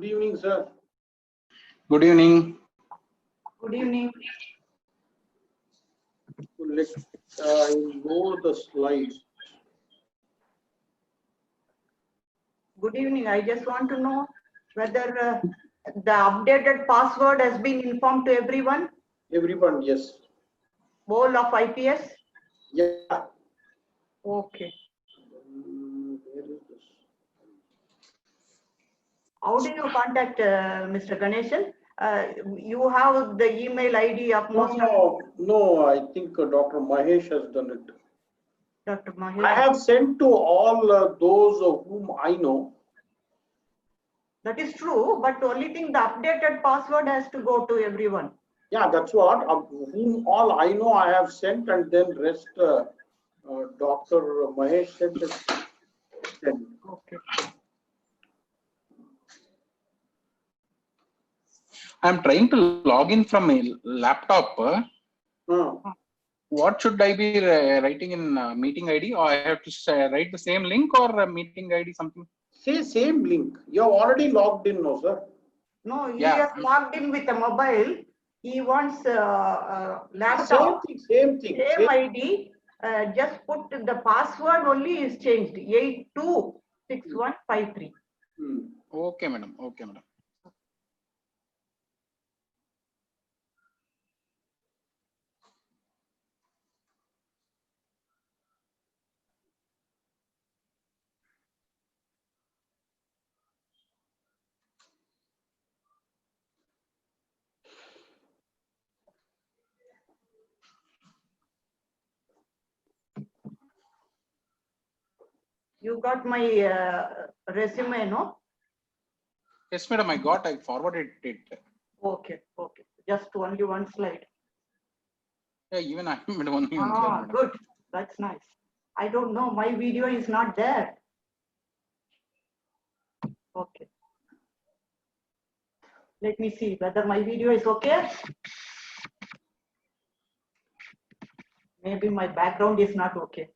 Good evening, sir. Good evening. Good evening. Let's know the slide. Good evening. I just want to know whether the updated password has been informed to everyone, Everyone, yes. whole of IPS. Yeah. Okay. Where is this? How do you contact Mr. Ganeshan? You have the email ID of most of No, I think Dr. Mahesh has done it. Dr. I Mahesh. have sent to all those of whom I know. That is true, but only thing the updated password has to go to everyone. Yeah, that's what. Whom all I know I have sent, and then rest Dr. Mahesh said that. Okay. I'm trying to log in from a laptop. What should I be writing in meeting ID, or I have to write the same link or meeting ID something? Say same link. You have already logged in, no, sir? No, he Yeah. has logged in with a mobile. He wants laptop. Same thing. Same ID. Just put the password only is changed. 826153. Okay, madam. Okay, madam. You got my resume, no? Yes, madam. I forwarded it. Okay, okay. Just only one slide. Yeah, even I made only one slide, madam. Good. That's nice. I don't know. My video is not there. Okay. Let me see whether my video is okay. Maybe my background is not okay.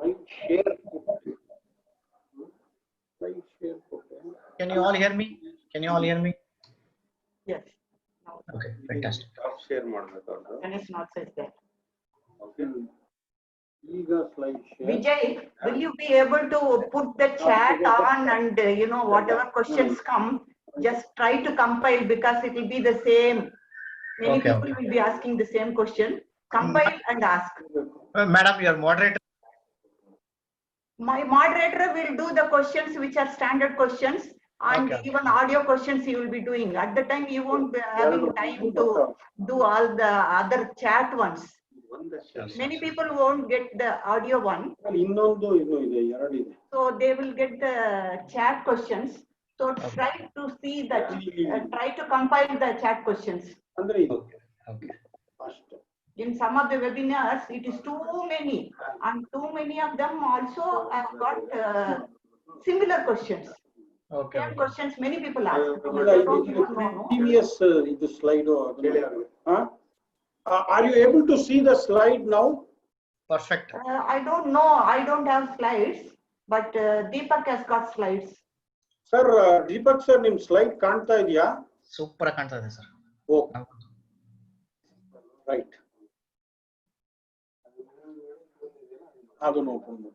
My share. Can you all hear me? Can you all hear me? Yes. No, Okay, fantastic. Share and it's not says that. Okay. Eager slide share. Vijay, will you be able to put the chat on and whatever questions come, just try to compile because it will be the same. Many Okay, people will be asking the same question. Compile and ask. Madam, your moderator. My moderator will do the questions which are standard questions and Okay. even audio questions he will be doing. At the time you won't be having time to do all the other chat ones. Many people won't get the audio one. So they will get the chat questions. So try to see that, try to compile the chat questions. Okay. In some of the webinars, it is too many, and too many of them also have got similar questions. Okay. Same questions many people ask. They don't even know. Previous slide. Are you able to see the slide now? Perfect. I don't know. I don't have slides, but Deepak has got slides. Sir, Deepak sir, ನಿಮ್ಮ slide ಕಾಣ್ತಾ ಇದೆಯಾ? Super ಕಾಣ್ತಾ ಇದೆ sir. Okay. Right. ಅದು ನೋಡ್ಕೊಂಡು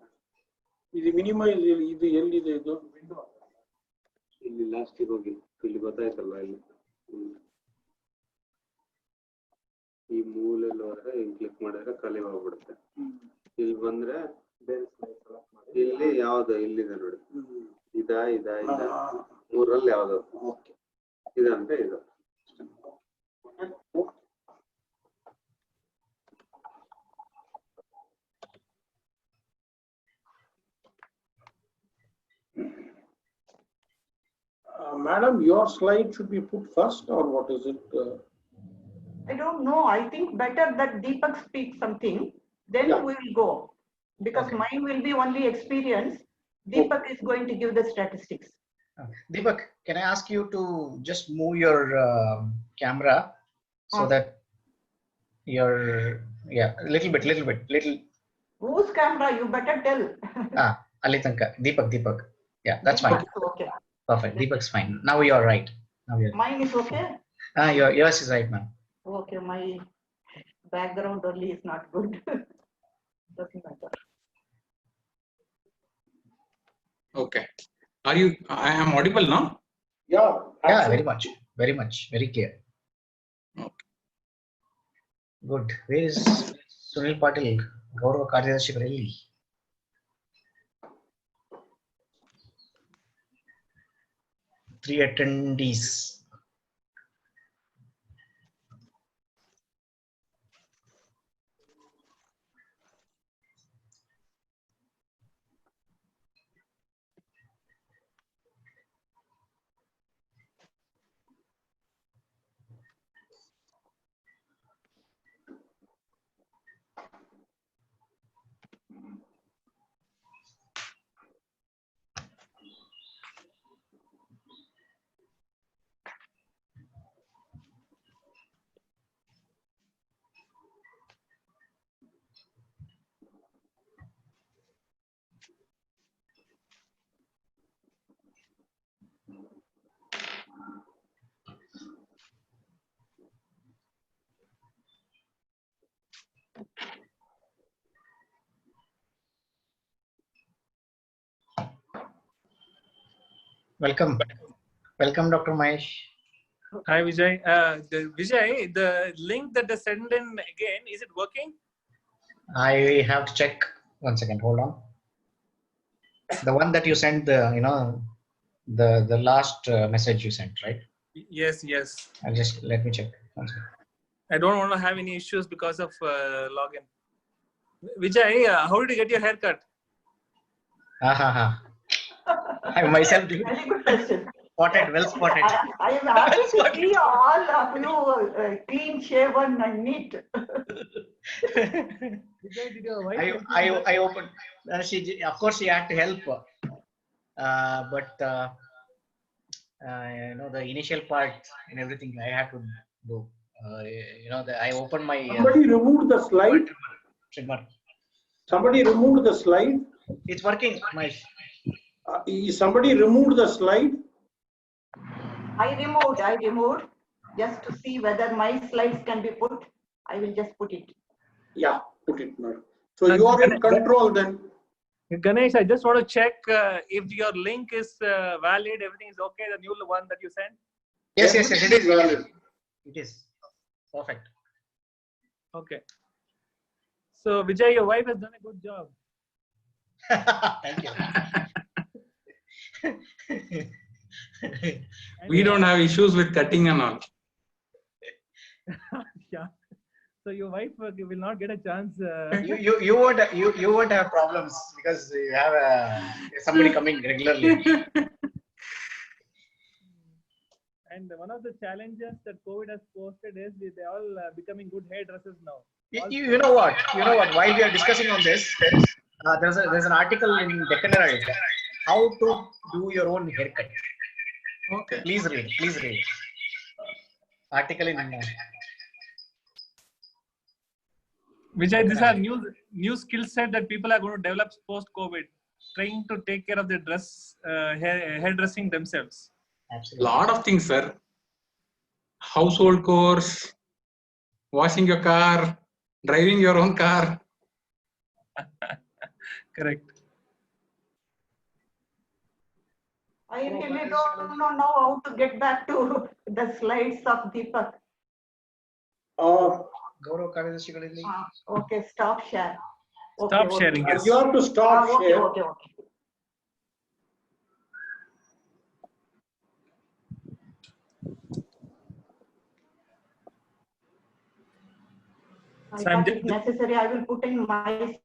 ಇದು minimise ಇದು ಎಲ್ಲಿದೆ ಇದು ಇಲ್ಲಿ ಲಾಸ್ಟಿಗೆ ಹೋಗಿ ಇಲ್ಲಿ ಗೊತ್ತಾಯ್ತಲ್ಲ ಇಲ್ಲಿ ಈ ಮೂಲೆಯಲ್ಲಿ ಹೋದ್ರೆ ಹಿಂಗ್ ಕ್ಲಿಕ್ ಮಾಡಿದ್ರೆ ಖಾಲಿ ಹೋಗ್ಬಿಡುತ್ತೆ ಇಲ್ಲಿ ಬಂದ್ರೆ ಇಲ್ಲಿ ಯಾವ್ದು ಇಲ್ಲಿದೆ ನೋಡಿ ಇದ ಮೂರಲ್ಲಿ ಯಾವ್ದು ಇದಂದ್ರೆ ಇದು Madam, your slide should be put first, or what is it? I don't know. I think better that Deepak speaks something, then we will go. Because mine will be only experience. Deepak is going to give the statistics. Deepak, can I ask you to just move your camera so that little bit. Whose camera? You better tell. Alitanka, Deepak. Yeah, that's fine. Okay. Perfect. Deepak's fine. Now you are right. Now you're. Mine is okay. Yours is right, ma'am. Okay, my background only is not good. Doesn't matter. Okay. I am audible now? Yeah. Yeah, absolutely. very much, very clear. Okay. Good. Where is Sunil Patil, Gaurav Karyadarshi Relli? Three attendees. Welcome, Dr. Mahesh. Hi Vijay. Vijay, the link that they send in again, is it working? I have to check. 1 second. Hold on. The one that you sent, the last message you sent, right? Yes. I'll just let me check. 1 second. I don't want to have any issues because of login. Vijay, how did you get your haircut? I myself did. Very good question. Spotted, well spotted. I am happy to see all of you clean shaven and neat. Vijay, did your wife help you? I opened. Of course, she had to help, but the initial part and everything I had to do. I opened my. Somebody removed the slide. Trimmer. Somebody removed the slide. It's working, Mahesh. Somebody removed the slide. I removed just to see whether my slides can be put. I will just put it. Yeah, put it now. So you are in control then. Ganesh, I just want to check if your link is valid, everything is okay, the new one that you sent? Yes, it is valid. It is. Perfect. Okay. So Vijay, your wife has done a good job. Thank you. We don't have issues with cutting and all. Yeah. So your wife will not get a chance. You won't have problems because you have somebody coming regularly. And one of the challenges that COVID has posted is they all becoming good hairdressers now. You know what? While we are discussing on this, there's an article in Deccan Herald, how to do your own haircut. Okay. Please read. Article in. Vijay, these are new skill set that people are going to develop post COVID, trying to take care of their hairdressing themselves. Absolutely. Lot of things, sir. Household chores, washing your car, driving your own car. Correct. I really don't know now how to get back to the slides of Deepak. Gaurav Karyadarshi Relli. Okay, stop share. Stop sharing. Yes. You have to stop share. Okay. I thought if necessary, I will put in my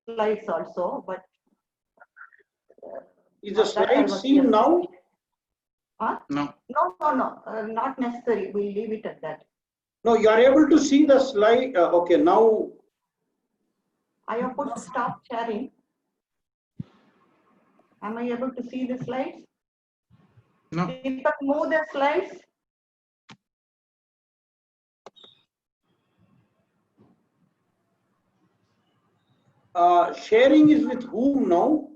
slides also, but. Is the slide seen now? Huh? No. No, not necessary. We'll leave it at that. No, you are able to see the slide. Okay, now. I have put stop sharing. Am I able to see the slides? No. Deepak, move the slides. Sharing is with whom now?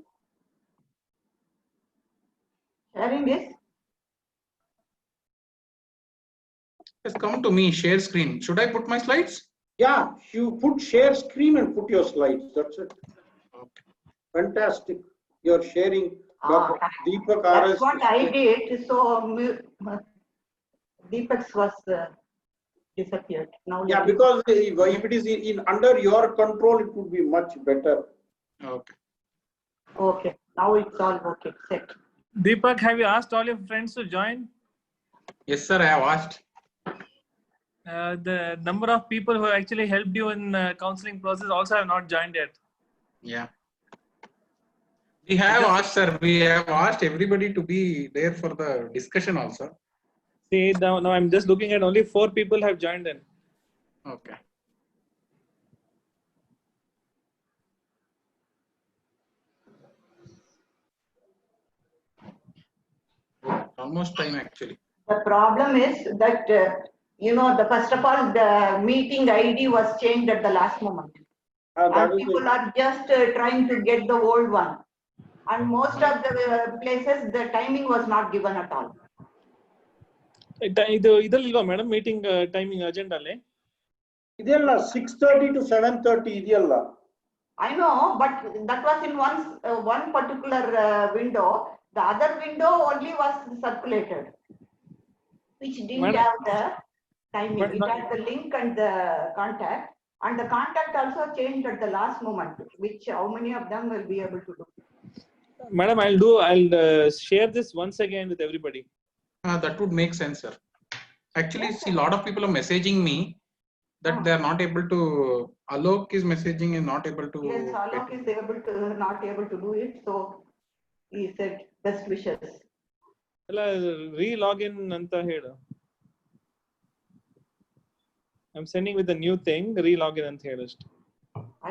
has come to me, share screen. Should I put my slides? Yeah, you put share screen and put your slides. That's it. Okay. Fantastic. You're sharing. Ah, Dr. Deepak That's RS. what I did. So Deepak's was disappeared. Now Yeah, let me- because if it is in under your control, it would be much better. Okay. Okay, now it's all okay. Set. Deepak, have you asked all your friends to join? Yes, sir. I have asked. The number of people who actually helped you in counseling process also have not joined yet. Yeah. We have asked, sir. We have asked everybody to be there for the discussion also. See, now I'm just looking at only 4 people have joined in. Okay. Almost time actually. The problem is that, the first of all, the meeting ID was changed at the last moment. That And is people are just trying to get the old one. And most of the places, the timing was not given at all. ಇದರಲ್ಲಿಲ್ವಾ madam meeting timing agenda ಅಲ್ಲಿ? ಇದೆಲ್ಲ 6:30 to 7:30 ಇದೆಯಲ್ಲ. I know, but that was in one particular window. The other window only was circulated, which didn't Madam- have the timing. But- It had the link and the contact. And the contact also changed at the last moment, which how many of them will be able to do? Madam, I'll share this once again with everybody. That would make sense, sir. Actually, see, a lot of people are messaging me that they are not able to. Alok is messaging and not able to. Yes, Alok is not able to do it, so he said best wishes. ಎಲ್ಲ re-login ಅಂತ ಹೇಳು. I'm sending with the new thing, re-login ಅಂತ ಹೇಳು ಅಷ್ಟೇ.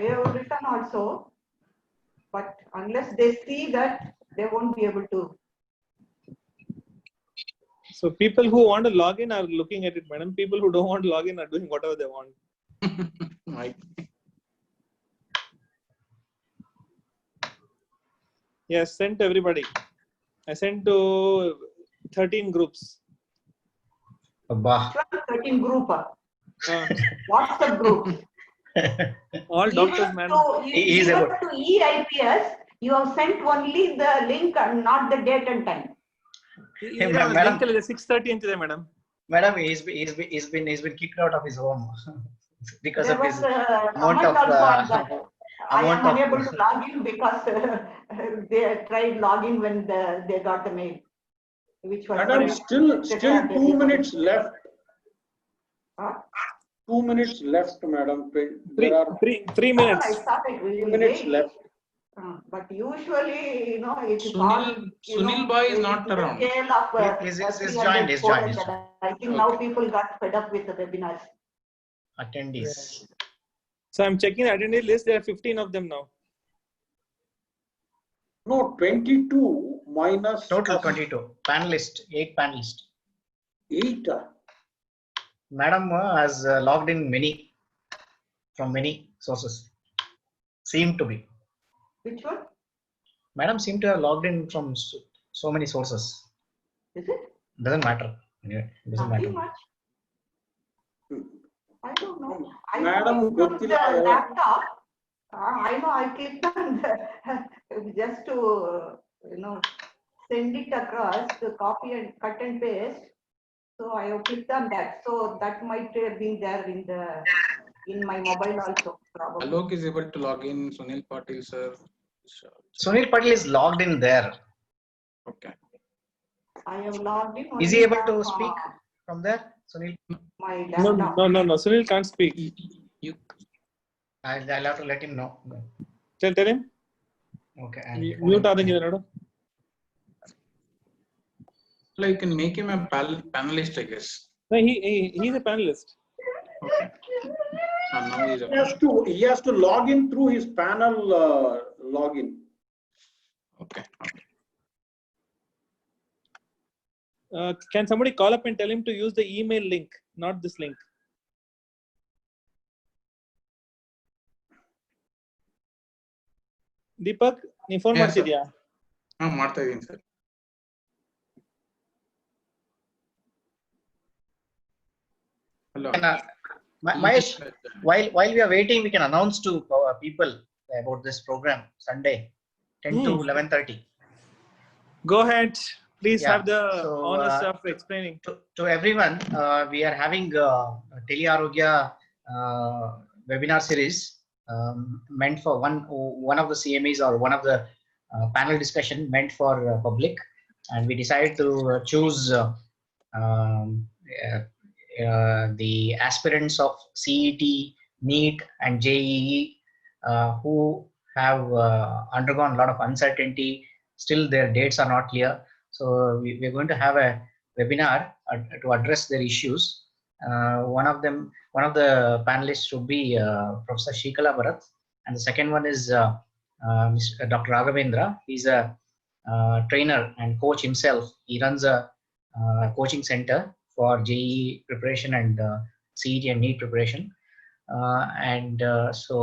I have written also, but unless they see that, they won't be able to. So people who want to log in are looking at it, madam. People who don't want to log in are doing whatever they want. Right. Yes, sent to everybody. I sent to 13 groups. Abba. 13 group, Uh, WhatsApp group. all doctors, Even madam. He is even able- to EIPS, you have sent only the link and not the date and time. Hey, madam. 6:30 ಅಂತಿದೆ madam. Madam, he's been kicked out of his home because There of was his a amount comment of, also on that. I amount am of- unable to log in because they tried login when they got the mail, which was. Madam, still 2 minutes left. Huh? 2 minutes left, madam. There are 3 minutes. I started 2 minutes left. But usually, it is all. Sunil Bhai is not around. Scale of, He's 300 joined, he's joined, he's 400. I think now people got fed up with the webinars. attendees. So I'm checking the attendee list. There are 15 of them now. No, 22 minus. Total 22. Panelist, 8 panelists. 8. Madam has logged in from many sources. Seem to be. Which one? Madam seem to have logged in from so many sources. Is it? Doesn't matter. Anyway, doesn't Nothing matter. much. I don't know. Madam, I from the laptop. I know I clicked on just to send it across, to copy and cut and paste. So I have clicked on that. So that might have been there in my mobile also, probably. Alok is able to log in. Sunil Patil, sir. Sunil Patil is logged in there. Okay. I have logged in. Is he only able to from, speak from there? Sunil? My No, laptop. no. Sunil can't speak. You. I'll have to let him know. Tell him. Okay. Mute ಆದಂಗಿದೆ ನೋಡು. Like you can make him a panelist, I guess. No, he's a panelist. Okay. Now he's He has to log in through his panel login. okay. Can somebody call up and tell him to use the email link, not this link? Deepak, ನೀ phone Yes, sir. ಮಾಡ್ತಿದ್ಯಾ? ಮಾಡ್ತಾ ಇದೀನಿ sir. Hello. Mahesh, while we are waiting, we can announce to people about this program Sunday, 10 to 11:30. Go ahead. Please Yeah, have the so, honors of explaining. To everyone, we are having a Tele Arogya webinar series meant for one of the CMEs or one of the panel discussion meant for public, and we decided to choose um, the aspirants of CET, NEET, and JEE who have undergone a lot of uncertainty. Still, their dates are not clear. So we are going to have a webinar to address their issues. One of the panelists should be Professor Shikala Bharat, and the second one is Mr. Dr. Raghavendra. He's a trainer and coach himself. He runs a coaching center for JEE preparation and CET and NEET preparation. So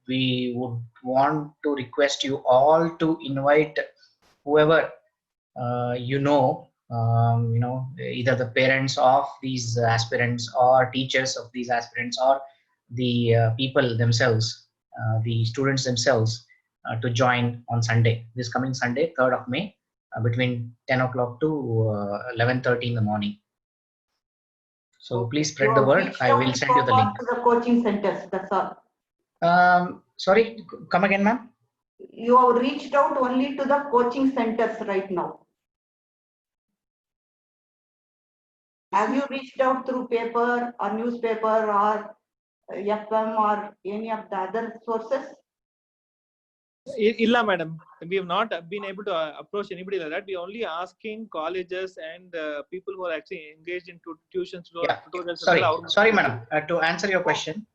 we would want to request you all to invite whoever either the parents of these aspirants or teachers of these aspirants or the people themselves, the students themselves, to join on Sunday, this coming Sunday, 3rd of May, between 10 o'clock to 11:30 in the morning. So please spread the word. I will send you the link. To the coaching centers, that's all. Sorry, come again, ma'am. You have reached out only to the coaching centers right now. Have you reached out through paper or newspaper or FM or any of the other sources? Illa, madam. We have not been able to approach anybody like that. We are only asking colleges and people who are actually engaged in tuitions. Sorry, madam. To answer your question,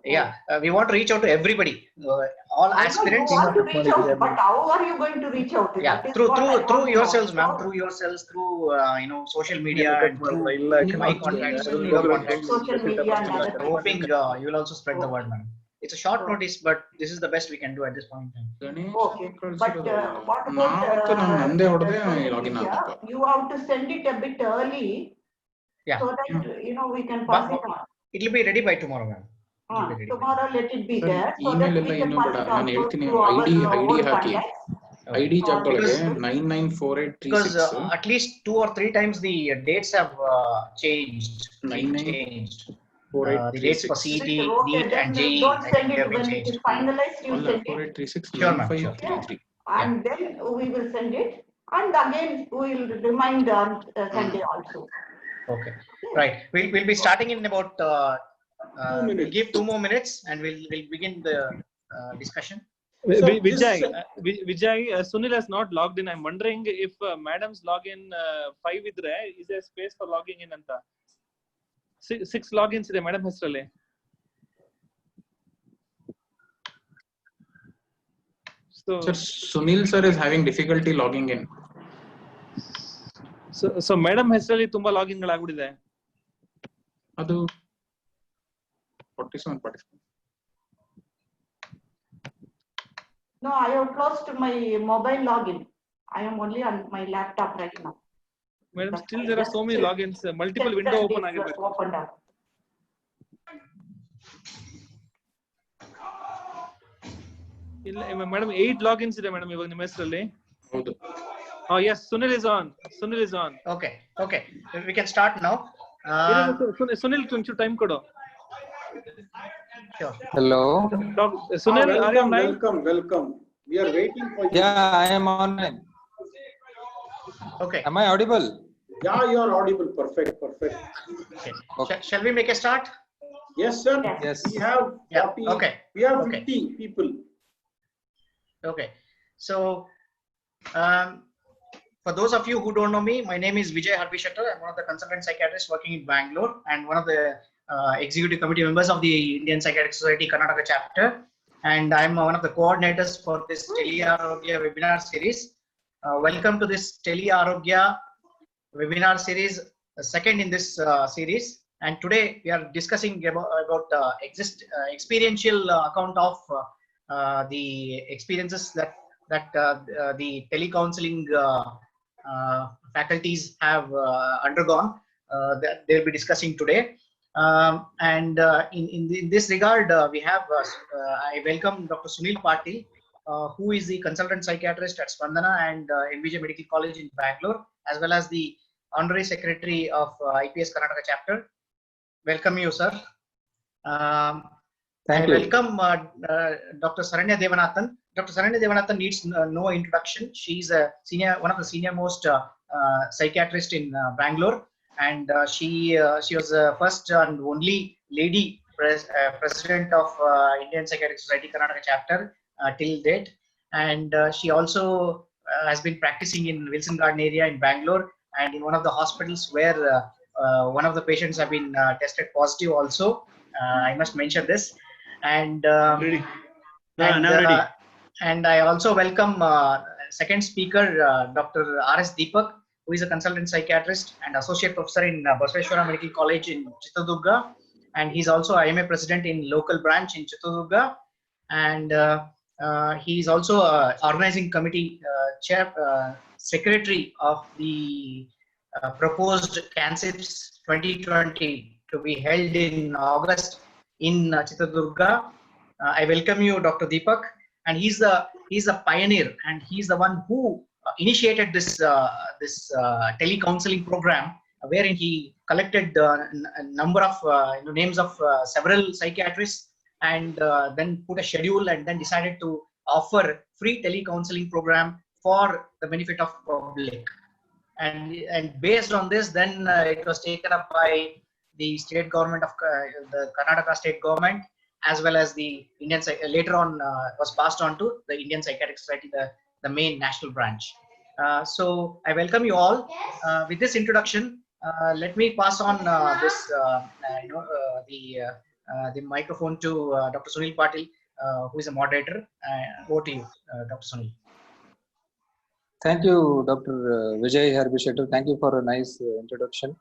we want to reach out to everybody, all aspirants. You want to reach out, but how are you going to reach out? Yeah, through yourselves, ma'am. Through yourselves, through social media and through my contacts, your contacts. Social media and other things. Hoping you will also spread the word, madam. It's a short notice, but this is the best we can do at this point in time. Okay, but what about you have to send it a bit early, so that we can pass it on. It will be ready by tomorrow, ma'am. Tomorrow let it be there, so that we can pass it on to ID ಜಾಗದೊಳಗೆ 994836 because at least 2 or 3 times the dates have changed. The dates for CET, NEET, and JEE don't send it have been when it changed. is finalized. You send it, 4836 and then we will send it, and again we will remind on Sunday also. Okay, right. We'll be starting in about. We'll give 2 more minutes, and we'll begin the discussion. Vijay, Sunil has not logged in. I'm wondering if madam's login 5 idre, is there space for logging in anta? 6 logins ide madam hesralle. So Sir, Sunil sir is having difficulty logging in. So madam hesralle ತುಂಬಾ login ಗಳಾಗ್ಬಿಟ್ಟಿದೆ. ಅದು 47 participants. No, I have closed my mobile login. I am only on my laptop right now. Madam, still there are so many logins. Multiple window open ಆಗಿರಬೇಕು. Opened up. ಇಲ್ಲ madam 8 logins ಇದೆ madam ಇವಾಗ ನಿಮ್ಮ ಹೆಸರಲ್ಲಿ. ಹೌದು. Oh yes, Sunil is on. Okay, we can start now. Sunil కొంచెం time ಕೊಡು. Sure. Hello. Sunil, are you online? Welcome. We are waiting for you. Yeah, I am online. Okay. Am I audible? Yeah, you are audible. Perfect. Okay. Shall we make a start? Yes, sir. Yes. We have 40. Okay. We have 50 people. Okay. So, for those of you who don't know me, my name is Vijay Harvishatar. I'm one of the consultant psychiatrists working in Bangalore and one of the executive committee members of the Indian Psychiatric Society Karnataka chapter. And I'm one of the coordinators for this Tele Arogya webinar series. Welcome to this Tele Arogya webinar series, second in this series. And today we are discussing about experiential account of the experiences that the telecounseling faculties have undergone that they'll be discussing today. In this regard, I welcome Dr. Sunil Patil, who is the consultant psychiatrist at Spandana and MBJ Medical College in Bangalore, as well as the Honorary Secretary of IPS Karnataka chapter. Welcome you, sir. Thank I you. welcome Dr. Saranya Devanathan. Dr. Saranya Devanathan needs no introduction. She's one of the senior most psychiatrists in Bangalore, and she was the first and only lady president of Indian Psychiatric Society Karnataka chapter till date, and she also has been practicing in Wilson Garden area in Bangalore and in one of the hospitals where one of the patients have been tested positive also. I must mention this. And Ready. and, Now ready. and I also welcome second speaker, Dr. R.S. Deepak, who is a consultant psychiatrist and associate professor in Basaveshwara Medical College in Chitradurga, and he's also IMA president in local branch in Chitradurga, and he is also organizing committee secretary of the proposed CANSIPS 2020 to be held in August in Chitradurga. I welcome you, Dr. Deepak, and he's a pioneer, and he's the one who initiated this telecounseling program, wherein he collected a number of names of several psychiatrists, and then put a schedule, and then decided to offer free telecounseling program for the benefit of public. And based on this, then it was taken up by the state government of the Karnataka state government, as well as the Indian, later on was passed on to the Indian Psychiatric Society, the main national branch. So I welcome you all. With this introduction, let me pass on the microphone to Dr. Sunil Patil, who is a moderator. Over to you, Dr. Sunil. Thank you, Dr. Vijay Harbishettu. Thank you for a nice introduction.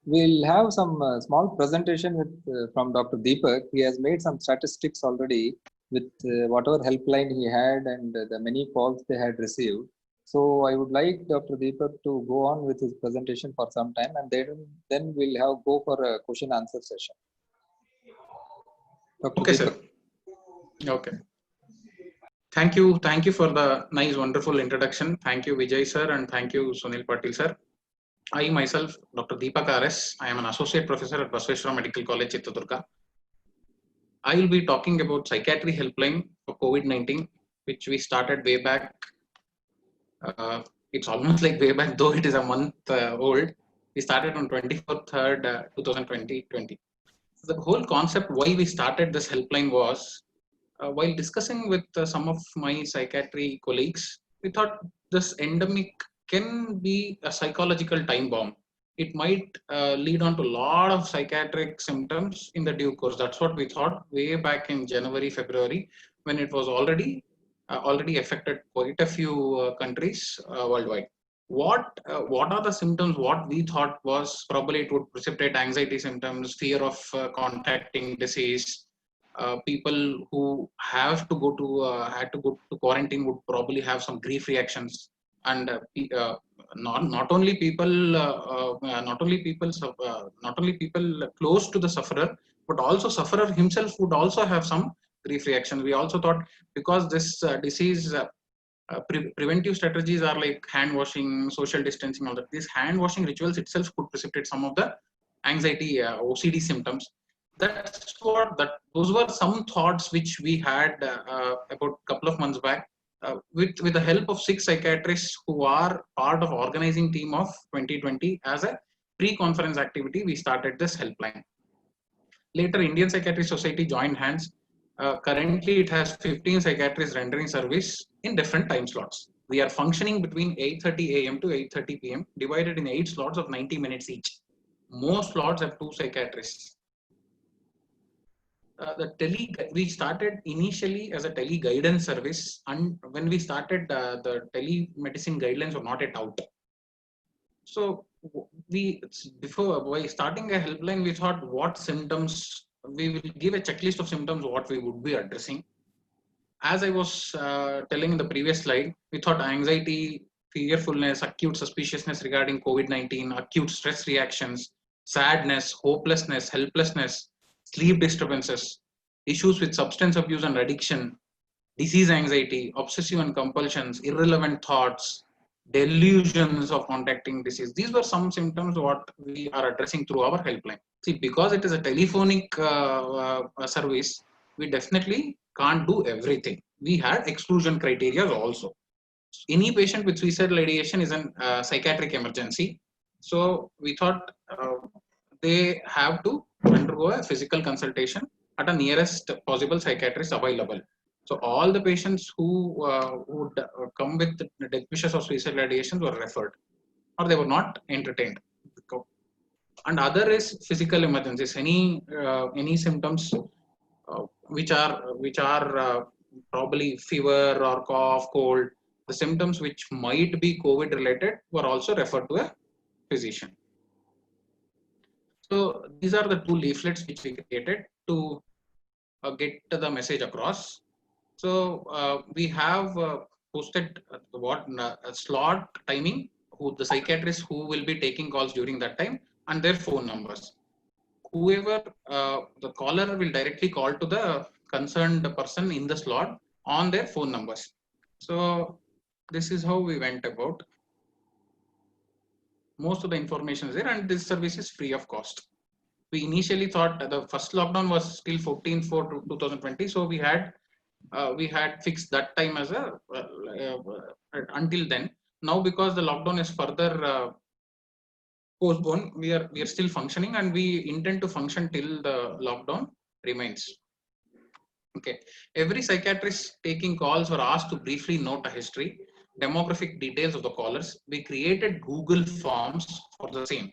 We'll have some small presentation from Dr. Deepak. He has made some statistics already with whatever helpline he had and the many calls they had received. So I would like Dr. Deepak to go on with his presentation for some time, and then we'll go for a question answer session. Dr. Okay, Deepak. sir. Okay. Thank you for the nice, wonderful introduction. Thank you, Vijay sir, and thank you, Sunil Patil sir. I myself, Dr. Deepak R.S., I am an associate professor at Basaveshwara Medical College, Chitradurga. I will be talking about psychiatry helpline for COVID-19, which we started way back. It's almost like way back, though it is a month old. We started on 24th, 3rd, 2020. The whole concept why we started this helpline was, while discussing with some of my psychiatry colleagues, we thought this endemic can be a psychological time bomb. It might lead on to a lot of psychiatric symptoms in the due course. That's what we thought way back in January, February, when it was already affected quite a few countries worldwide. What are the symptoms? What we thought was probably it would precipitate anxiety symptoms, fear of contacting disease. People who had to go to quarantine would probably have some grief reactions. And not only people close to the sufferer, but also sufferer himself would also have some grief reaction. We also thought, because this disease, preventive strategies are like hand washing, social distancing, all that. These hand washing rituals itself could precipitate some of the anxiety, OCD symptoms. Those were some thoughts which we had about a couple of months back. With the help of 6 psychiatrists who are part of organizing team of 2020 as a pre-conference activity, we started this helpline. Later, Indian Psychiatric Society joined hands. Currently, it has 15 psychiatrists rendering service in different time slots. We are functioning between 8:30 a.m. to 8:30 p.m. divided in 8 slots of 90 minutes each. Most slots have 2 psychiatrists. We started initially as a tele-guidance service, and when we started, the telemedicine guidelines were not yet out. So by starting a helpline, we thought what symptoms, we will give a checklist of symptoms what we would be addressing. As I was telling in the previous slide, we thought anxiety fearfulness, acute suspiciousness regarding COVID-19, acute stress reactions, sadness, hopelessness, helplessness, sleep disturbances, issues with substance abuse and addiction, disease anxiety, obsessive and compulsions, irrelevant thoughts, delusions of contacting disease. These were some symptoms what we are addressing through our helpline. See, because it is a telephonic service, we definitely can't do everything. We had exclusion criteria also. Any patient with suicidal ideation is a psychiatric emergency. So we thought they have to undergo a physical consultation at a nearest possible psychiatrist available. So all the patients who would come with death wishes or suicidal ideations were referred, or they were not entertained. And other is physical emergencies. Any symptoms which are probably fever or cough, cold, the symptoms which might be COVID related were also referred to a physician. So these are the two leaflets which we created to get the message across. So we have posted slot timing, who the psychiatrists who will be taking calls during that time, and their phone numbers. Whoever the caller will directly call to the concerned person in the slot on their phone numbers. So this is how we went about. Most of the information is there, and this service is free of cost. We initially thought the first lockdown was till 14/4/2020, so we had fixed that time as a until then. Now because the lockdown is further postponed, we are still functioning, and we intend to function till the lockdown remains. Okay, every psychiatrist taking calls were asked to briefly note a history, demographic details of the callers. We created Google Forms for the same,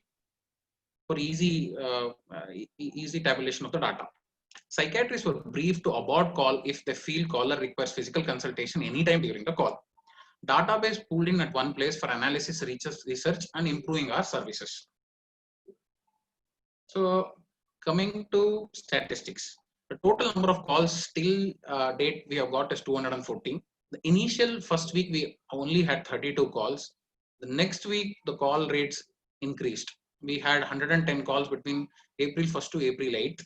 for easy tabulation of the data. Psychiatrists were briefed to abort call if they feel caller requires physical consultation anytime during the call. Database pooled in at one place for analysis, research, and improving our services. So coming to statistics, the total number of calls till date we have got is 214. The initial first week we only had 32 calls. The next week the call rates increased. We had 110 calls between April 1st to April 8th.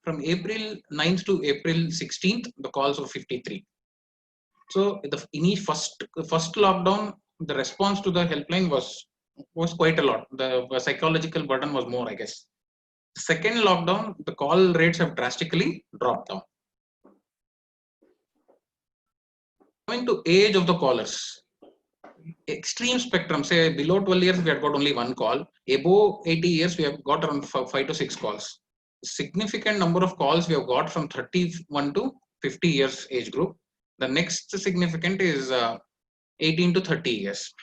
From April 9th to April 16th, the calls were 53. So the first lockdown, the response to the helpline was quite a lot. The psychological burden was more, I guess. Second lockdown, the call rates have drastically dropped down. Coming to age of the callers, extreme spectrum, say below 12 years, we have got only one call. Above 80 years, we have got around 5 to 6 calls. Significant number of calls we have got from 31 to 50 years age group. The next significant is 18 to 30 years.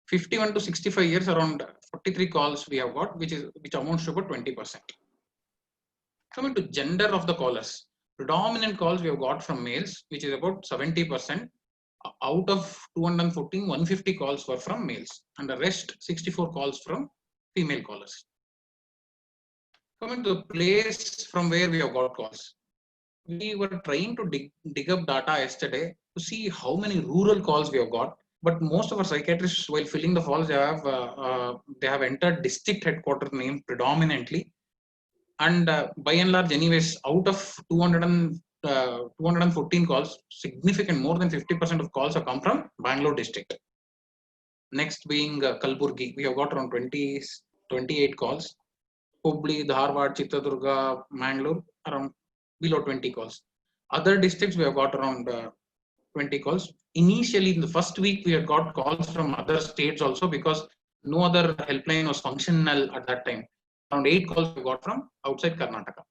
51 to 65 years, around 43 calls we have got, which amounts to about 20%. Coming to gender of the callers, predominant calls we have got from males, which is about 70%. Out of 214, 150 calls were from males, and the rest 64 calls from female callers. Coming to the place from where we have got calls, we were trying to dig up data yesterday to see how many rural calls we have got. But most of our psychiatrists, while filling the forms, they have entered district headquarter name predominantly, and by and large, anyways, out of 214 calls, significant more than 50% of calls have come from Bangalore district. Next being Kalburgi, we have got around 28 calls. Hubli, Dharwad, Chitradurga, Mangalore, around below 20 calls. Other districts we have got around 20 calls. Initially, in the first week, we had got calls from other states also, because no other helpline was functional at that time. Around 8 calls we got from outside Karnataka.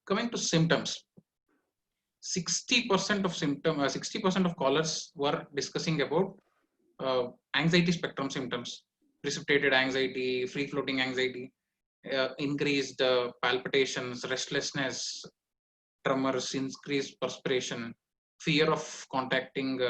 Coming to symptoms, 60% of callers were discussing about anxiety spectrum symptoms, precipitated anxiety, free floating anxiety, increased palpitations, restlessness, tremors, increased perspiration, fear of contacting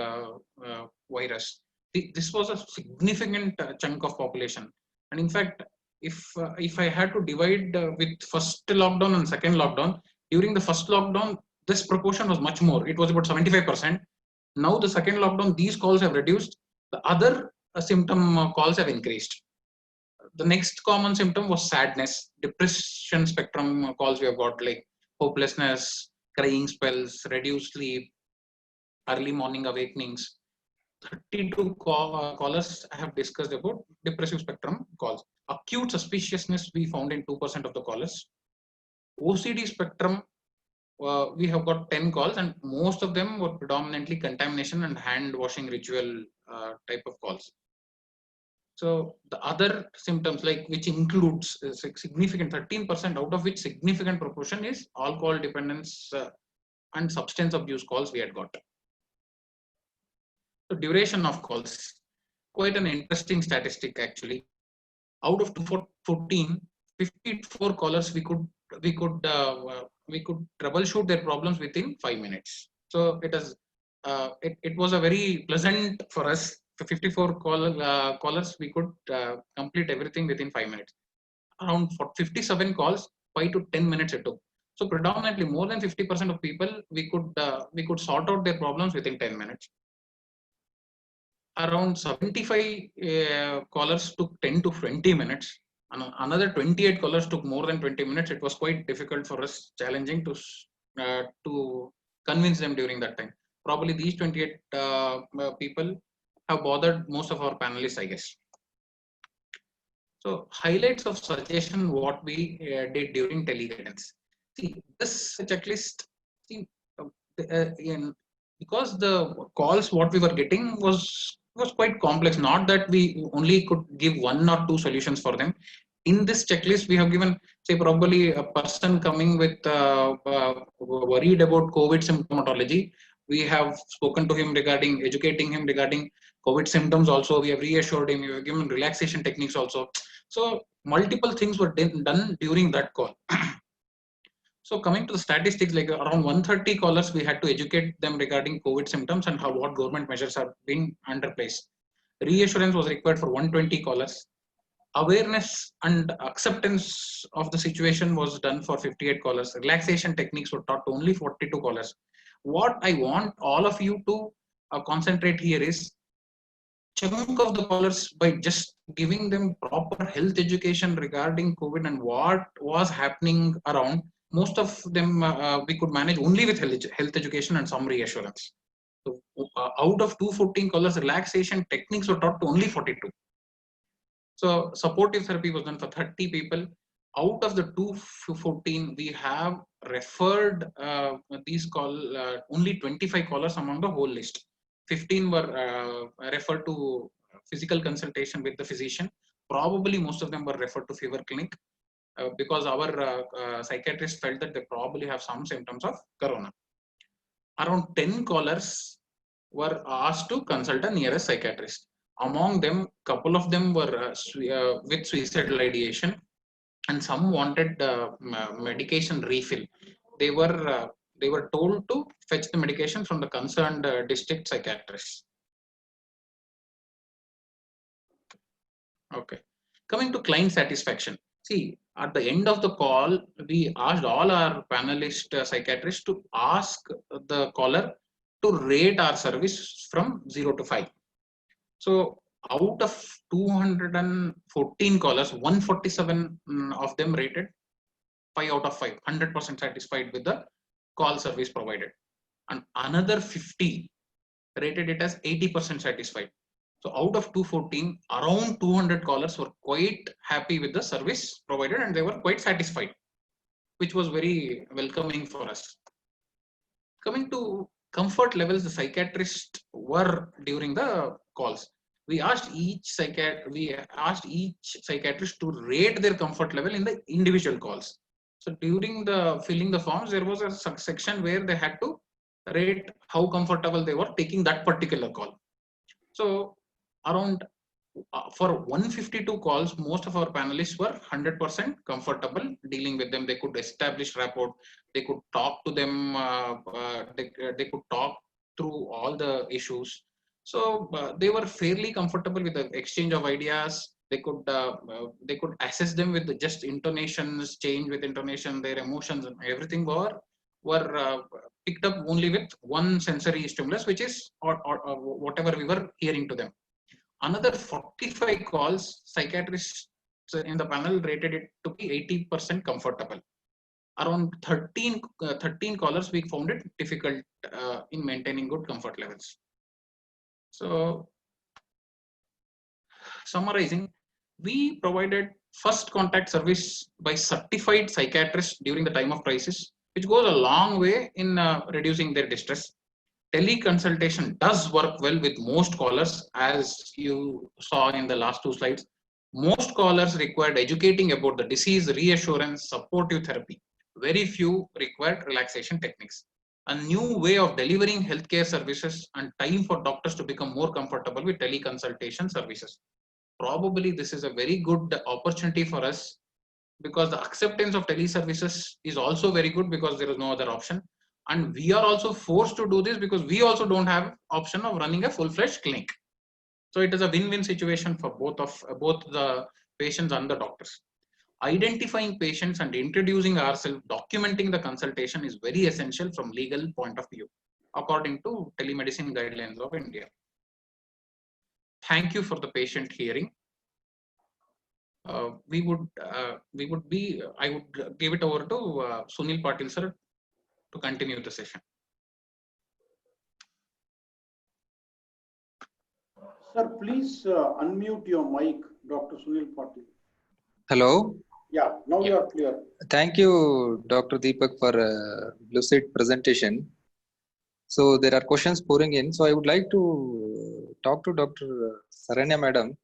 virus. This was a significant chunk of population. And in fact, if I had to divide with first lockdown and second lockdown, during the first lockdown, this proportion was much more. It was about 75%. Now the second lockdown, these calls have reduced. The other symptom calls have increased. The next common symptom was sadness, depression spectrum calls we have got, like hopelessness, crying spells, reduced sleep, early morning awakenings. 32 callers I have discussed about depressive spectrum calls. Acute suspiciousness we found in 2% of the callers. OCD spectrum, we have got 10 calls, and most of them were predominantly contamination and hand washing ritual type of calls. So the other symptoms, like which includes a significant 13%, out of which significant proportion is alcohol dependence and substance abuse calls we had got. The duration of calls, quite an interesting statistic actually. Out of 214, 54 callers we could troubleshoot their problems within 5 minutes. So it was a very pleasant for us. For 54 callers, we could complete everything within 5 minutes. Around 57 calls, 5 to 10 minutes it took. So predominantly more than 50% of people we could sort out their problems within 10 minutes. Around 75 callers took 10 to 20 minutes. And another 28 callers took more than 20 minutes. It was quite difficult for us, challenging to convince them during that time. Probably these 28 people have bothered most of our panelists, I guess. So highlights of suggestion what we did during teleguidance. See, this checklist, see, because the calls what we were getting was quite complex. Not that we only could give one or two solutions for them. In this checklist, we have given, say, probably a person coming with worried about COVID symptomatology. We have spoken to him regarding educating him regarding COVID symptoms. Also, we have reassured him. We have given relaxation techniques also. So multiple things were done during that call. So coming to the statistics, like around 130 callers, we had to educate them regarding COVID symptoms and what government measures are being under place. Reassurance was required for 120 callers. Awareness and acceptance of the situation was done for 58 callers. Relaxation techniques were taught to only 42 callers. What I want all of you to concentrate here is chunk of the callers, by just giving them proper health education regarding COVID and what was happening around. Most of them we could manage only with health education and some reassurance. So out of 214 callers, relaxation techniques were taught to only 42. So supportive therapy was done for 30 people. Out of the 214, we have referred these only 25 callers among the whole list. 15 were referred to physical consultation with the physician. Probably most of them were referred to fever clinic because our psychiatrist felt that they probably have some symptoms of corona. Around 10 callers were asked to consult a nearest psychiatrist. Among them, couple of them were with suicidal ideation, and some wanted medication refill. They were told to fetch the medication from the concerned district psychiatrist. Okay, coming to client satisfaction. See, at the end of the call, we asked all our panelist psychiatrists to ask the caller to rate our service from 0 to 5. So out of 214 callers, 147 of them rated 5 out of 5, 100% satisfied with the call service provided. And another 50 rated it as 80% satisfied. So out of 214, around 200 callers were quite happy with the service provided and they were quite satisfied, which was very welcoming for us. Coming to comfort levels, the psychiatrists were during the calls. We asked each psychiatrist to rate their comfort level in the individual calls. So during the filling the forms, there was a section where they had to rate how comfortable they were taking that particular call. So around for 152 calls, most of our panelists were 100% comfortable dealing with them. They could establish rapport. They could talk to them. They could talk through all the issues. So they were fairly comfortable with the exchange of ideas. They could assess them with just intonations, change with intonation, their emotions, and everything were picked up only with one sensory stimulus, which is or whatever we were hearing to them. Another 45 calls, psychiatrists in the panel rated it to be 80% comfortable. Around 13 callers, we found it difficult in maintaining good comfort levels. So, summarizing, we provided first contact service by certified psychiatrists during the time of crisis, which goes a long way in reducing their distress. Teleconsultation does work well with most callers, as you saw in the last two slides. Most callers required educating about the disease, reassurance, supportive therapy. Very few required relaxation techniques. A new way of delivering healthcare services and time for doctors to become more comfortable with teleconsultation services. Probably this is a very good opportunity for us, because the acceptance of teleservices is also very good because there is no other option. And we are also forced to do this because we also don't have option of running a full-fledged clinic. So it is a win-win situation for both the patients and the doctors. Identifying patients and introducing ourselves, documenting the consultation is very essential from legal point of view, according to telemedicine guidelines of India. Thank you for the patient hearing. I would give it over to Sunil Patil sir to continue the session. Sir, please unmute your mic, Dr. Sunil Patil. Hello. Yeah, now you are clear. Thank you, Dr. Deepak, for a lucid presentation. So there are questions pouring in. So I would like to talk to Dr. Saranya Madam.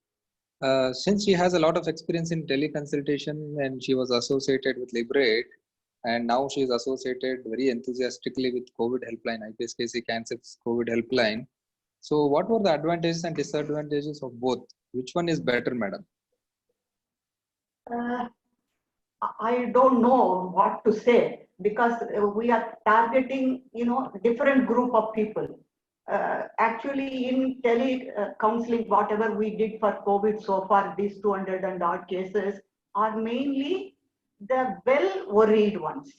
Since she has a lot of experience in teleconsultation and she was associated with Liberate, and now she is associated very enthusiastically with COVID helpline, IPSKC Cancer's COVID helpline. So what were the advantages and disadvantages of both? Which one is better, madam? I don't know what to say, because we are targeting, different group of people. Actually, in tele-counseling, whatever we did for COVID so far, these 200 and odd cases are mainly the well-worried ones,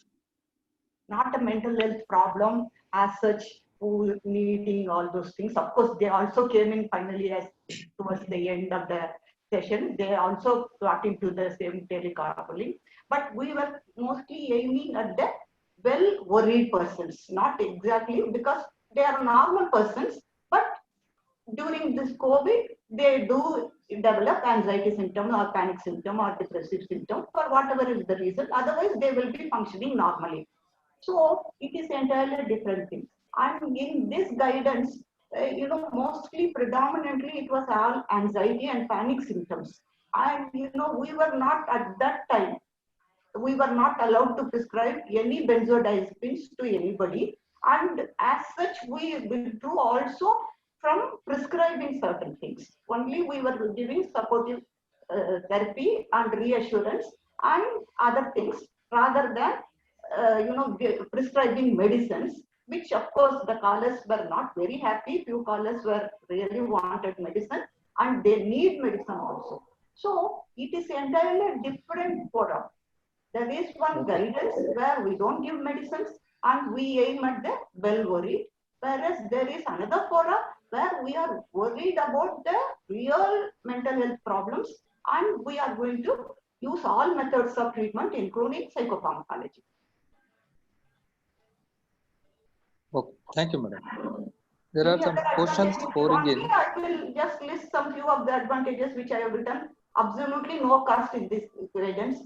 not a mental health problem as such, who needing all those things. Of course, they also came in finally as towards the end of the session. They also got into the same telecounseling, but we were mostly aiming at the well-worried persons, not exactly because they are normal persons, but during this COVID, they do develop anxiety symptom or panic symptom or depressive symptom for whatever is the reason. Otherwise, they will be functioning normally. So it is entirely different thing. And in this guidance, mostly predominantly it was all anxiety and panic symptoms. And we were not at that time, we were not allowed to prescribe any benzodiazepines to anybody. And as such, we withdrew also from prescribing certain things. Only we were giving supportive therapy and reassurance and other things, rather than prescribing medicines, which of course the callers were not very happy. Few callers were really wanted medicine and they need medicine also. So it is entirely different forum. There is one guidance where we don't give medicines and we aim at the well-worried, whereas there is another forum where we are worried about the real mental health problems and we are going to use all methods of treatment, including psychopharmacology. Okay, thank you, madam. There are some questions pouring in. I will just list some few of the advantages which I have written. Absolutely no cost in this guidance.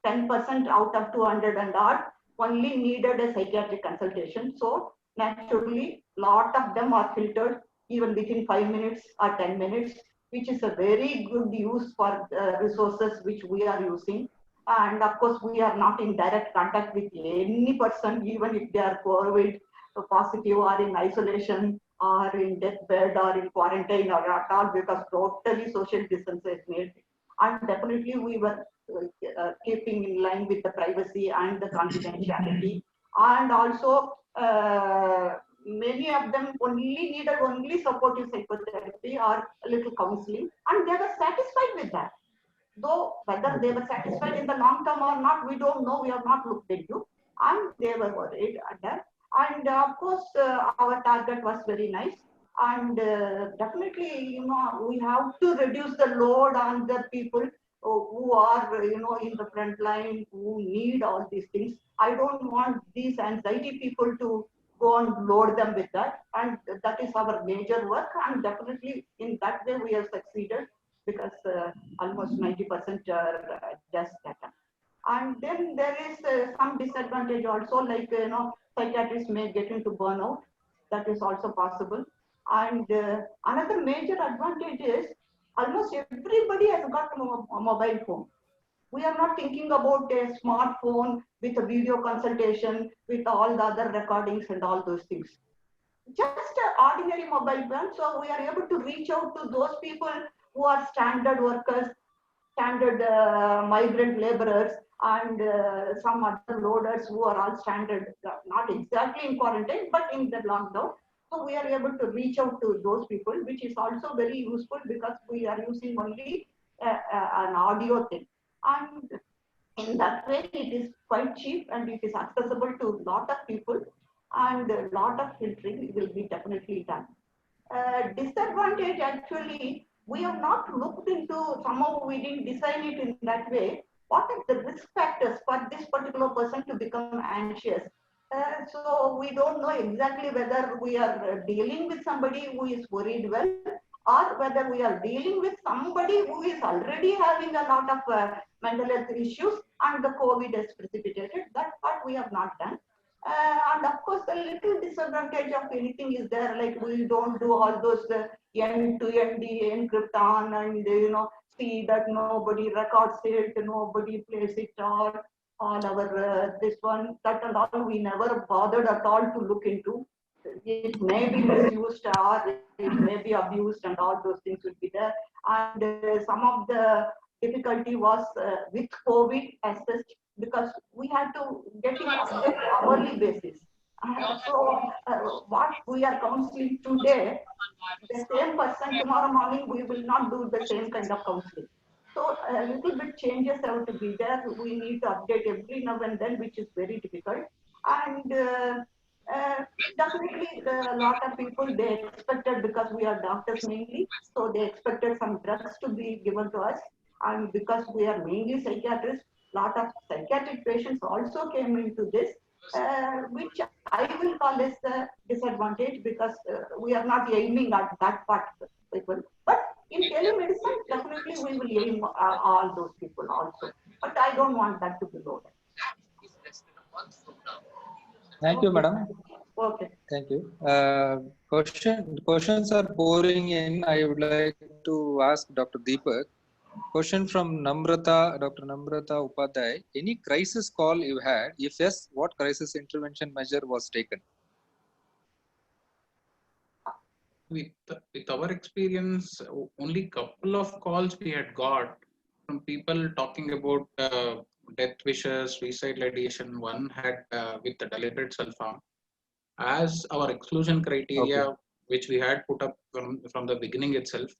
10% out of 200 and odd only needed a psychiatric consultation. So naturally, lot of them are filtered even within 5 minutes or 10 minutes, which is a very good use for resources which we are using. And of course, we are not in direct contact with any person, even if they are COVID positive or in isolation or in deathbed or in quarantine or at all, because totally social distance is made. And definitely we were keeping in line with the privacy and the confidentiality. And also, many of them needed only supportive psychotherapy or a little counseling, and they were satisfied with that. Though whether they were satisfied in the long term or not, we don't know, we have not looked into. and they were worried at that. And of course, our target was very nice. And definitely, you know, we have to reduce the load on the people who are, you know, in the front line, who need all these things. I don't want these anxiety people to go and load them with that. And that is our major work. And definitely in that way, we have succeeded because almost 90% are just data. And then there is some disadvantage also, like, you know, psychiatrists may get into burnout. That is also possible. And another major advantage is almost everybody has got a mobile phone. We are not thinking about a smartphone with a video consultation, with all the other recordings and all those things. Just an ordinary mobile phone. So we are able to reach out to those people who are standard workers, standard migrant laborers, and some other loaders who are all standard, not exactly in quarantine, but in the lockdown. So we are able to reach out to those people, which is also very useful because we are using only an audio thing. And in that way, it is quite cheap and it is accessible to a lot of people, and a lot of filtering will be definitely done. Disadvantage, actually, we have not looked into, somehow we didn't design it in that way. What are the risk factors for this particular person to become anxious? So we don't know exactly whether we are dealing with somebody who is worried well, or whether we are dealing with somebody who is already having a lot of mental health issues and the COVID has precipitated. That part we have not done. And of course, the little disadvantage of anything is there, like we don't do all those end-to-end encryption and, you know, see that nobody records it, nobody plays it, or all our this one, that and all, we never bothered at all to look into. It may be misused or it may be abused, and all those things will be there. And some of the difficulty was with COVID as such, because we had to get it on an hourly basis. So what we are counseling today, the same person tomorrow morning, we will not do the same kind of counseling. So a little bit changes have to be there. We need to update every now and then, which is very difficult. And definitely a lot of people, they expected, because we are doctors mainly, so they expected some drugs to be given to us. And because we are mainly psychiatrists, a lot of psychiatric patients also came into this, which I will call as a disadvantage, because we are not aiming at that part of people. But in telemedicine, definitely we will aim all those people also. But I don't want that to be loaded. Thank you, madam. Okay. Thank you. Questions are pouring in. I would like to ask Dr. Deepak. Question from Namrata, Dr. Namrata Upadhyay. Any crisis call you had? If yes, what crisis intervention measure was taken? With our experience, only couple of calls we had got from people talking about death wishes, suicide ideation. One had with the deliberate self-harm. As our exclusion criteria, which we had put up from the beginning itself,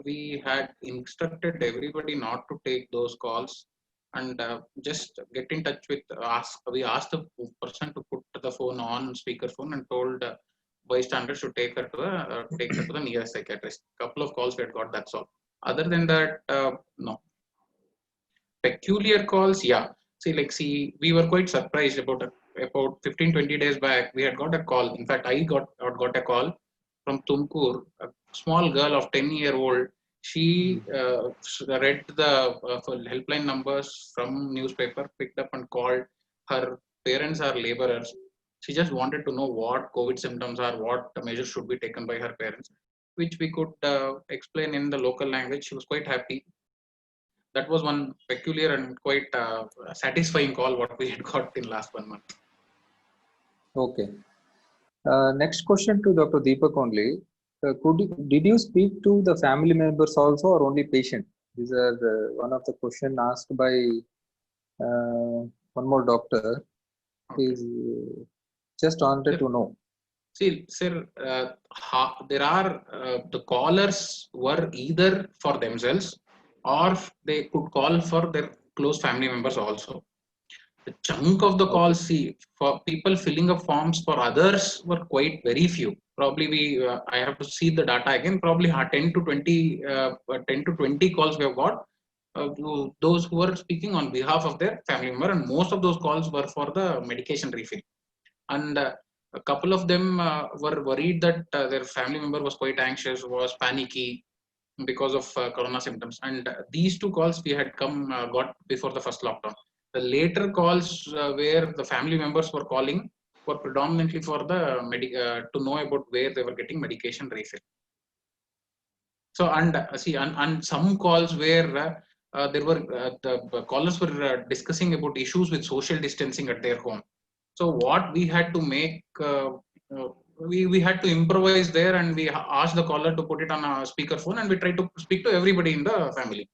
we had instructed everybody not to take those calls and just get in touch with us. We asked the person to put the phone on speakerphone and told bystanders to take her to the nearest psychiatrist. Couple of calls we had got, that's all. Other than that, no. Peculiar calls, yeah. See, we were quite surprised about 15-20 days back. We had got a call. In fact, I got a call from Tumkur, a small girl of 10-year-old. She read the helpline numbers from newspaper, picked up and called. Her parents are laborers. She just wanted to know what COVID symptoms are, what measures should be taken by her parents, which we could explain in the local language. She was quite happy. That was one peculiar and quite satisfying call what we had got in last 1 month. Okay. Next question to Dr. Deepak only. Did you speak to the family members also, or only patient? These are one of the question asked by one more doctor. Is just wanted to know. See, sir, there are the callers were either for themselves or they could call for their close family members also. The chunk of the calls, see, for people filling up forms for others were quite very few. Probably I have to see the data again. Probably 10 to 20, 10 to 20 calls we have got. To those who were speaking on behalf of their family member, and most of those calls were for the medication refill. And a couple of them were worried that their family member was quite anxious, was panicky because of corona symptoms. And these two calls we had got before the first lockdown. The later calls where the family members were calling were predominantly for the to know about where they were getting medication refill. So and some calls where there were the callers were discussing about issues with social distancing at their home. So what we had to make, we had to improvise there, and we asked the caller to put it on a speakerphone, and we tried to speak to everybody in the family.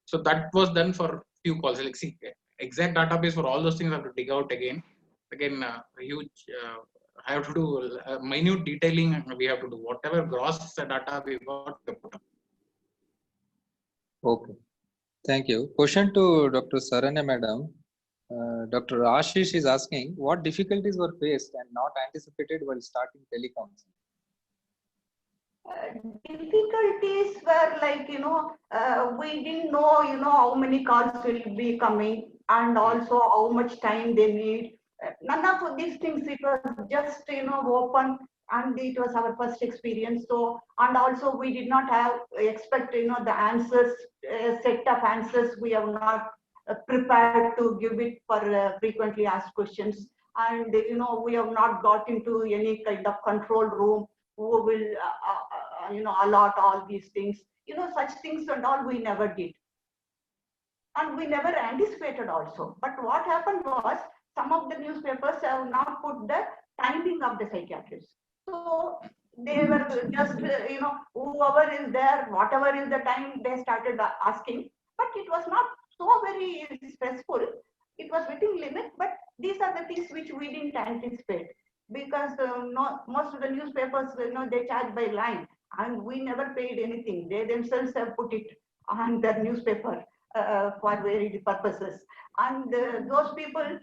So that was done for few calls. Like, see, exact database for all those things I have to dig out again. Again, a huge. I have to do minute detailing. We have to do whatever gross data we got. Okay. Thank you. Question to Dr. Saranya Madam. Dr. Ashish is asking, what difficulties were faced and not anticipated while starting telecounseling? Difficulties were like, we didn't know, how many calls will be coming and also how much time they need. None of these things, it was just, open, and it was our first experience. So, and also we did not have expect, the answers, set of answers. We have not prepared to give it for frequently asked questions. And, we have not got into any kind of control room who will, allot all these things. Such things and all we never did. And we never anticipated also. But what happened was, some of the newspapers have not put the timing of the psychiatrists. So they were just, whoever is there, whatever is the time, they started asking. But it was not so very stressful. It was within limit, but these are the things which we didn't anticipate. Because most of the newspapers, they charge by line, and we never paid anything. They themselves have put it on their newspaper for varied purposes. And those people,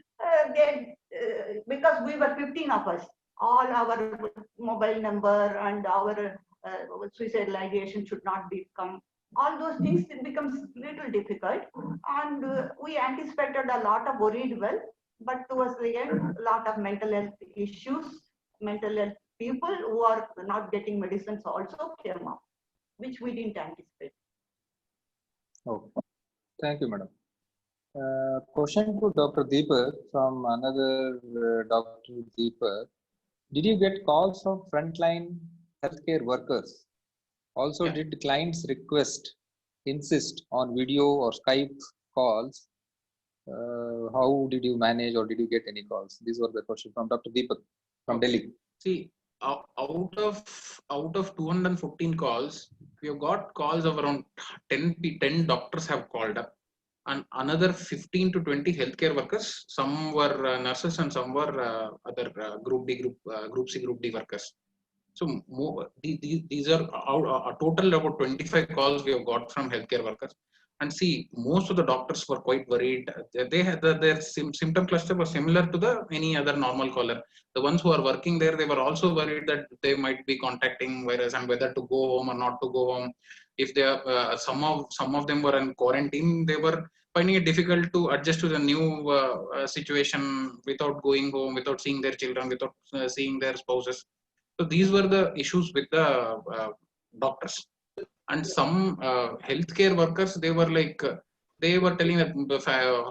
because we were 15 of us, all our mobile number and our suicide ideation should not become, all those things, it becomes little difficult. And we anticipated a lot of worried well, but towards the end, a lot of mental health issues, mental health people who are not getting medicines also came up, which we didn't anticipate. Okay. Thank you, madam. Question to Dr. Deepak from another Dr. Deepak. Did you get calls from frontline healthcare workers? Also, Yeah. did clients insist on video or Skype calls? How did you manage, or did you get any calls? These were the questions from Dr. Deepak from Delhi. See, out of 214 calls, we have got calls of around 10 doctors have called up, and another 15 to 20 healthcare workers. Some were nurses and some were other group C, group D workers. So these are a total about 25 calls we have got from healthcare workers. And see, most of the doctors were quite worried. They had their symptom cluster was similar to any other normal caller. The ones who are working there, they were also worried that they might be contacting virus and whether to go home or not to go home. If they are, some of them were in quarantine, they were finding it difficult to adjust to the new situation without going home, without seeing their children, without seeing their spouses. So these were the issues with the doctors. And some healthcare workers, they were like, they were telling that the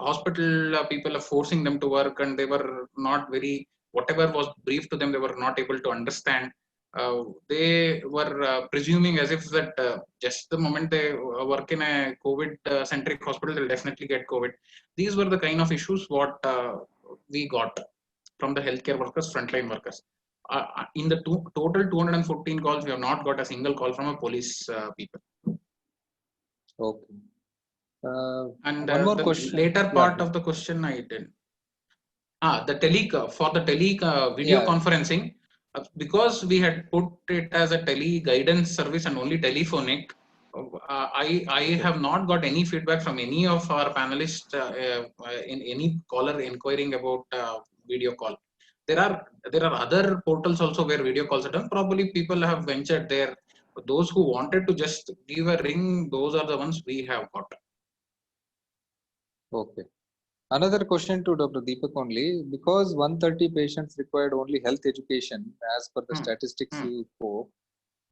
hospital people are forcing them to work, and they were not very, whatever was briefed to them, they were not able to understand. They were presuming as if that just the moment they work in a COVID centric hospital, they'll definitely get COVID. These were the kind of issues what we got from the healthcare workers, frontline workers. In the total 214 calls, we have not got a single call from a police people. Okay. And one more the question. later part of the question I did. For the video conferencing, because we had put it as a tele guidance service and only telephonic, I have not got any feedback from any of our panelists in any caller inquiring about video call. There are other portals also where video calls are done. Probably people have ventured there. Those who wanted to just give a ring, those are the ones we have got. Okay. Another question to Dr. Deepak only, because 130 patients required only health education as per the statistics you spoke.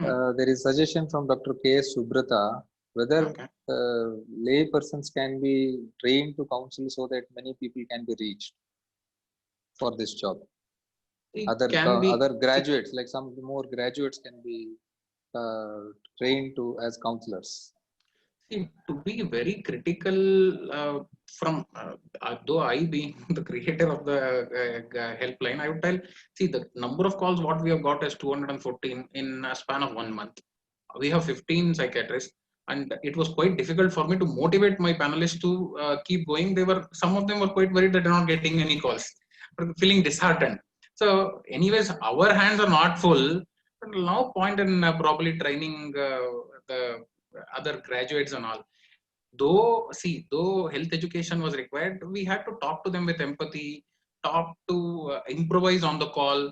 There is suggestion from Dr. K.S. Subrata whether lay persons can be trained to counsel so that many people can be reached for this job. Other graduates, like some more graduates, can be trained to as counselors. See, to be very critical, though I being the creator of the helpline, I would tell, see, the number of calls what we have got is 214 in a span of 1 month. We have 15 psychiatrists, and it was quite difficult for me to motivate my panelists to keep going. Some of them were quite worried that they're not getting any calls, feeling disheartened. So, anyways, our hands are not full. But now point in probably training the other graduates and all. Though health education was required, we had to talk to them with empathy, improvise on the call,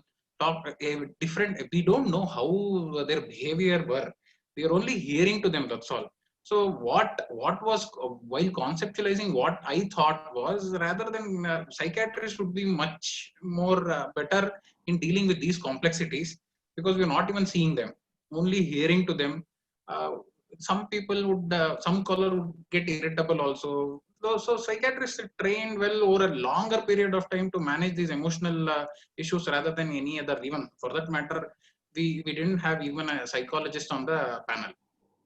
different. We don't know how their behavior were. We are only hearing to them. That's all. So what was, while conceptualizing, what I thought was, rather than psychiatrists would be much more better in dealing with these complexities, because we're not even seeing them, only hearing to them. Some people would, some caller would get irritable also. So psychiatrists are trained well over a longer period of time to manage these emotional issues rather than any other. Even for that matter, we didn't have even a psychologist on the panel.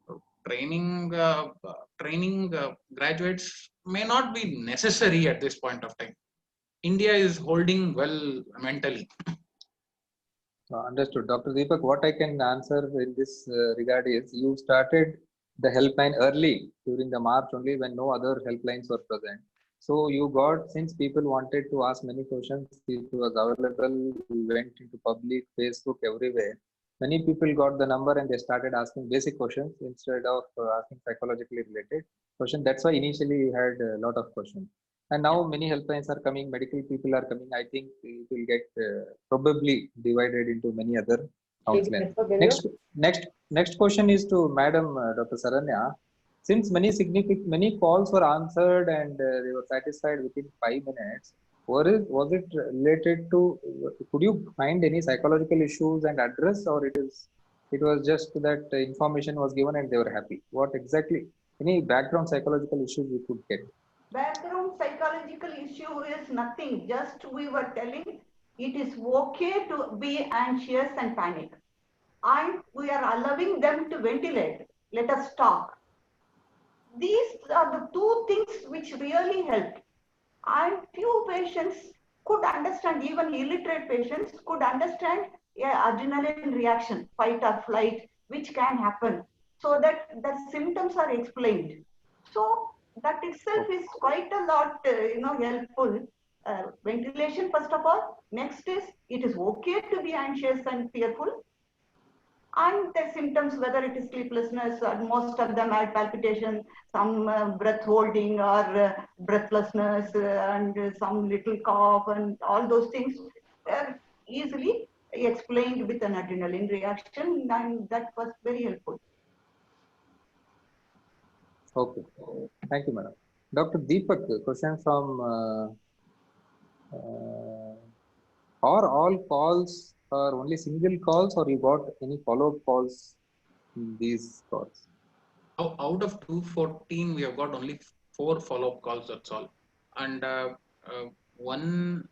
So training graduates may not be necessary at this point of time. India is holding well mentally. Understood. Dr. Deepak, what I can answer in this regard is, you started the helpline early during the March only, when no other helplines were present. So you got, since people wanted to ask many questions, it was available, we went into public, Facebook, everywhere. Many people got the number and they started asking basic questions instead of asking psychologically related questions. That's why initially you had a lot of questions. And now many helplines are coming, medical people are coming. I think it will get probably divided into many other counselors. Next question is to Madam Dr. Saranya. Since many calls were answered and they were satisfied within 5 minutes, was it related to? Could you find any psychological issues and address, or it was just that information was given and they were happy? What exactly? Any background psychological issues we could get? Background psychological issue is nothing. Just we were telling it is okay to be anxious and panic. And we are allowing them to ventilate. Let us talk. These are the two things which really helped. And few patients could understand, even illiterate patients could understand adrenaline reaction, fight or flight, which can happen, so that the symptoms are explained. So that itself is quite a lot, helpful. Ventilation, first of all. Next is, it is okay to be anxious and fearful. And the symptoms, whether it is sleeplessness, or most of them had palpitation, some breath holding or breathlessness, and some little cough, and all those things are easily explained with an adrenaline reaction, and that was very helpful. Okay, thank you, madam. Dr. Deepak, question from are all calls or only single calls, or you got any follow-up calls in these calls? Out of 214, we have got only 4 follow-up calls, that's all. And one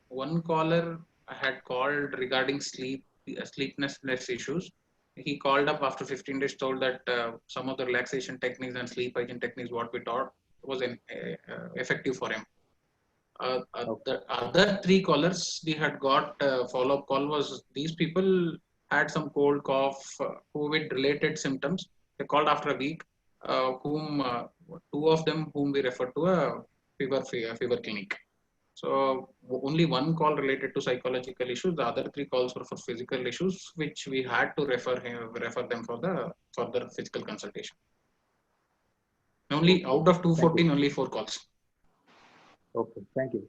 caller had called regarding sleeplessness issues. He called up after 15 days, told that some of the relaxation techniques and sleep hygiene techniques what we taught was effective for him. The other 3 callers we had got follow-up call was, these people had some cold, cough, COVID related symptoms. They called after a week, 2 of them whom we referred to a fever clinic. So only 1 call related to psychological issues. The other 3 calls were for physical issues, which we had to refer them for the further physical consultation. Only out of 214, only 4 calls. Okay, thank you.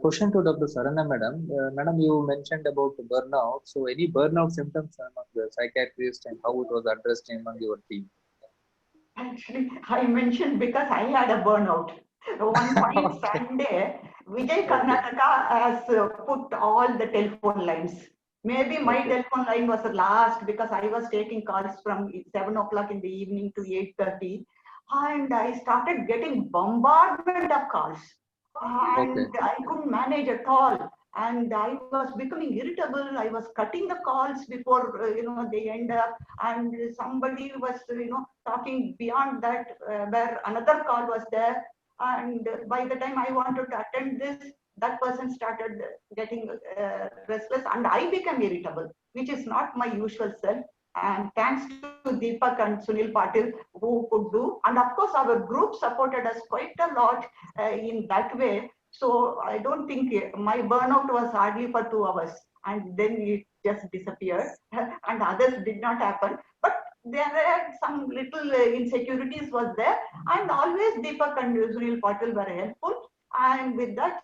Question to Dr. Sarana, madam. Madam, you mentioned about burnout. So, any burnout symptoms among the psychiatrists and how it was addressed among your team? Actually, I mentioned because I had a burnout. One fine Okay. Sunday, Vijay Okay. Karnataka has put all the telephone lines. Maybe my Okay. telephone line was the last because I was taking calls from 7 o'clock in the evening to 8:30. And I started getting bombardment of calls. Okay. And I couldn't manage at all. And I was becoming irritable. I was cutting the calls before, they end up. And somebody was, talking beyond that, where another call was there. And by the time I wanted to attend this, that person started getting restless and I became irritable, which is not my usual self. And thanks to Deepak and Sunil Patil who could do. And of course, our group supported us quite a lot in that way. So I don't think my burnout was hardly for 2 hours and then it just disappeared and others did not happen. But there were some little insecurities was there and always Deepak and Sunil Patil were helpful. And with that,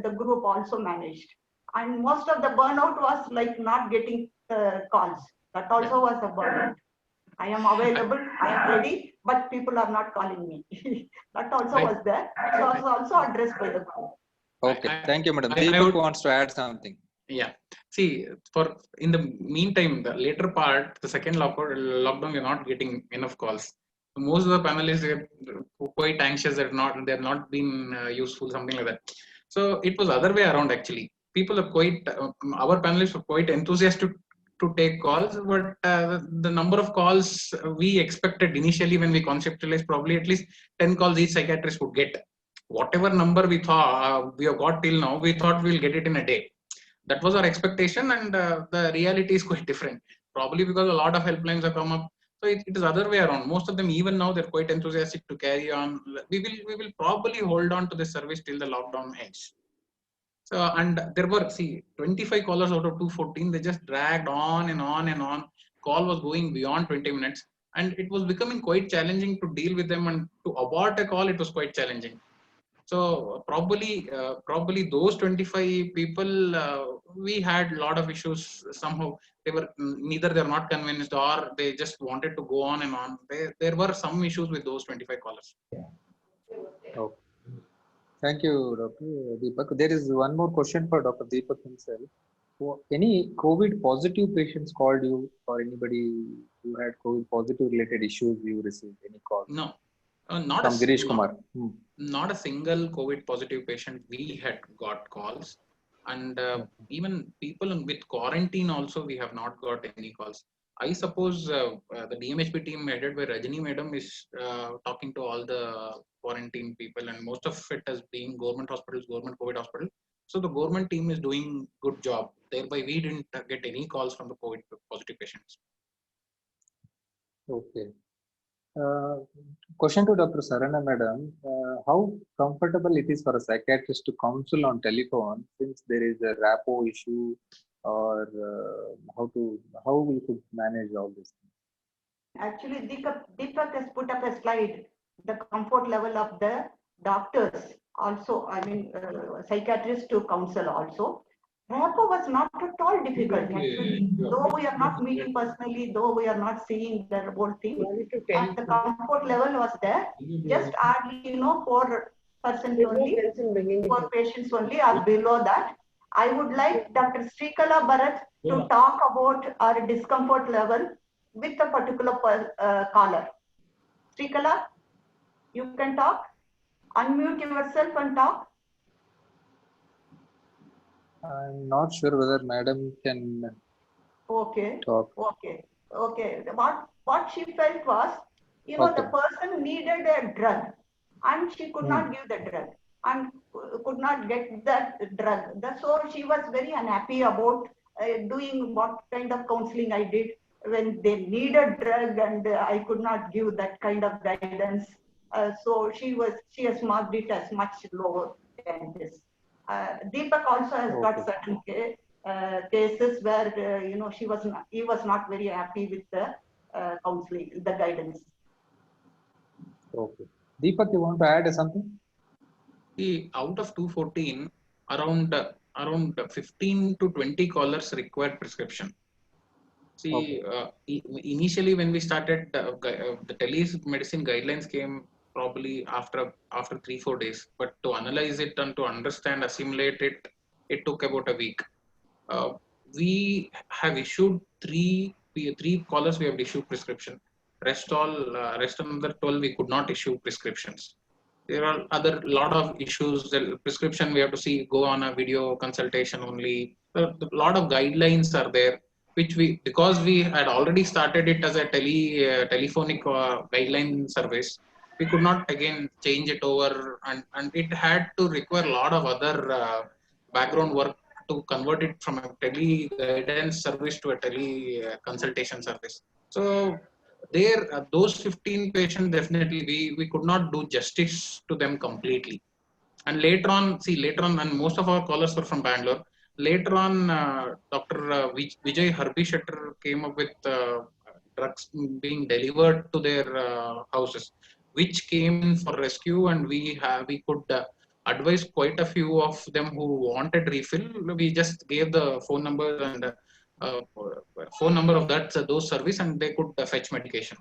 the group also managed. And most of the burnout was like not getting calls. That also was a burnout. I am available, I am ready, but people are not calling me. That also was there. It was also addressed by the group. Okay. Thank you, madam. I Deepak would, wants to add something. yeah. See, for in the meantime, the later part, the second lockdown, we're not getting enough calls. Most of the panelists are quite anxious. They're not been useful, something like that. So it was other way around actually. People are quite, our panelists were quite enthusiastic to take calls, but the number of calls we expected initially when we conceptualized, probably at least 10 calls each psychiatrist would get. Whatever number we thought we have got till now, we thought we'll get it in a day. That was our expectation, and the reality is quite different. Probably because a lot of helplines have come up. So it is other way around. Most of them, even now, they're quite enthusiastic to carry on. We will probably hold on to this service till the lockdown ends. So, and there were, see, 25 callers out of 214. They just dragged on and on and on. Call was going beyond 20 minutes, and it was becoming quite challenging to deal with them. And to abort a call, it was quite challenging. So probably those 25 people, we had a lot of issues. Somehow they were neither they're not convinced or they just wanted to go on and on. There were some issues with those 25 callers. Okay. Thank you, Dr. Deepak. There is one more question for Dr. Deepak himself. Any COVID positive patients called you, or anybody who had COVID positive related issues you received any call? No, not From Girish a Kumar. not a single COVID positive patient we had got calls, and even people with quarantine also we have not got any calls. I suppose the DMHP team headed by Rajini Madam is talking to all the quarantine people, and most of it has been government hospitals, government COVID hospital. So the government team is doing good job. Thereby, we didn't get any calls from the COVID positive patients. Okay. Question to Dr. Sarana, madam. How comfortable it is for a psychiatrist to counsel on telephone since there is a rapport issue, or how we could manage all this? Actually, Deepak has put up a slide, the comfort level of the doctors also, psychiatrists to counsel also. Rapport was not at all difficult actually, though we are not meeting personally, though we are not seeing the whole thing, and the comfort level was there, just hardly, 4% only, 4 patients only or below that. I would like Dr. Srikala Bharat to talk about our discomfort level with a particular caller. Srikala, you can talk. Unmute yourself and talk. I'm not sure whether madam can Okay. talk. Okay. What she felt was, the person needed a drug and she could not give the drug and could not get that drug. So she was very unhappy about doing what kind of counseling I did when they needed drug and I could not give that kind of guidance. So she has marked it as much lower than this. Deepak also has got certain cases where he was not very happy with the counseling, the guidance. Okay. Deepak, you want to add something? See, out of 214, around 15 to 20 callers required prescription. See, initially when we started, the telemedicine guidelines came probably after 3 4 days. But to analyze it and to understand, assimilate it, it took about a week. Uh, we have issued three callers. We have issued prescription. Rest another 12 we could not issue prescriptions. There are other lot of issues. The prescription we have to see go on a video consultation only. A lot of guidelines are there, which we, because we had already started it as a telephonic guideline service, we could not again change it over, and it had to require a lot of other background work to convert it from a tele guidance service to a tele consultation service. So there, those 15 patients, definitely we could not do justice to them completely. And later on, and most of our callers were from Bangalore. Later on, Dr. Vijay Harbi Shettar came up with drugs being delivered to their houses, which came in for rescue, and we could advise quite a few of them who wanted refill. We just gave the phone number and uh, phone number of that those service, and they could fetch medication.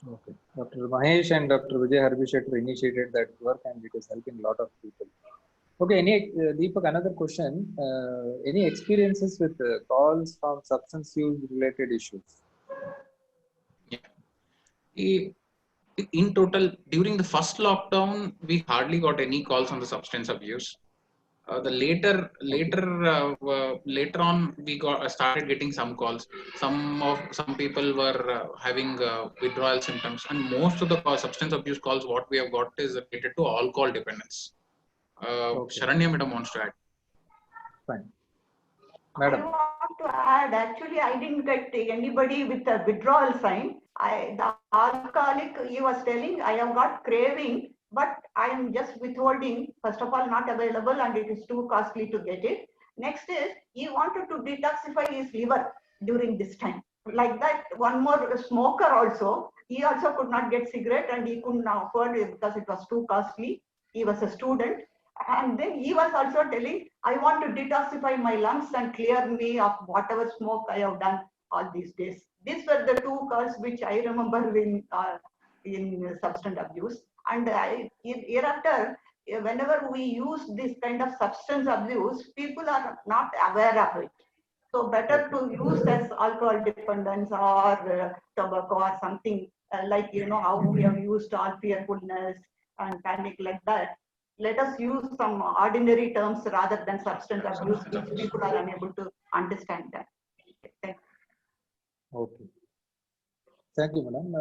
Okay. Dr. Mahesh and Dr. Vijay Harbishettar initiated that work and it is helping a lot of people. Okay, Deepak, another question. Any experiences with calls from substance use related issues? Yeah. In total, during the first lockdown, we hardly got any calls on the substance abuse. The later on, we started getting some calls. Some people were having withdrawal symptoms, and most of the substance abuse calls what we have got is related to alcohol dependence. Sharanya madam wants to add. Fine. Madam. I want to add, actually, I didn't get anybody with a withdrawal sign. The alcoholic, he was telling, I have got craving, but I am just withholding. First of all, not available, and it is too costly to get it. Next is, he wanted to detoxify his liver during this time. Like that, one more smoker also, he also could not get cigarette, and he couldn't afford it because it was too costly. He was a student. And then he was also telling, I want to detoxify my lungs and clear me of whatever smoke I have done all these days. These were the two calls which I remember in substance abuse. And hereafter, whenever we use this kind of substance abuse, people are not aware of it. So better to use as alcohol dependence or tobacco or something like, how we have used all fearfulness and panic like that. Let us use some ordinary terms rather than substance abuse, which people are unable to understand that. Thank you. Okay. Thank you, madam.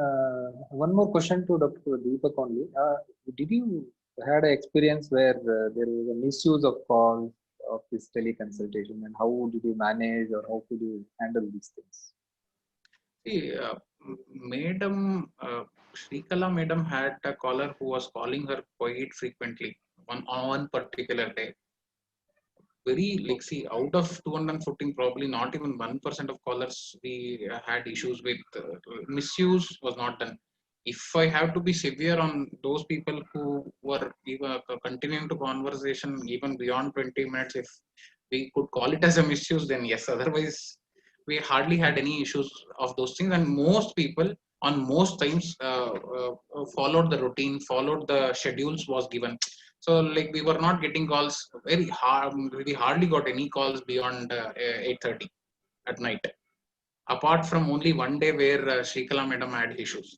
One more question to Dr. Deepak only. Did you had an experience where there was a misuse of calls of this teleconsultation, and how did you manage or how could you handle these things? See, Madam Shrikala Madam had a caller who was calling her quite frequently on one particular day. See, out of 214, probably not even 1% of callers we had issues with. Misuse was not done. If I have to be severe on those people who were even continuing to conversation even beyond 20 minutes, if we could call it as a misuse, then yes. Otherwise, we hardly had any issues of those things, and most people on most times followed the routine, followed the schedules was given. So like we were not getting calls very hard. We hardly got any calls beyond 8:30 at night, apart from only one day where Shrikala madam had issues.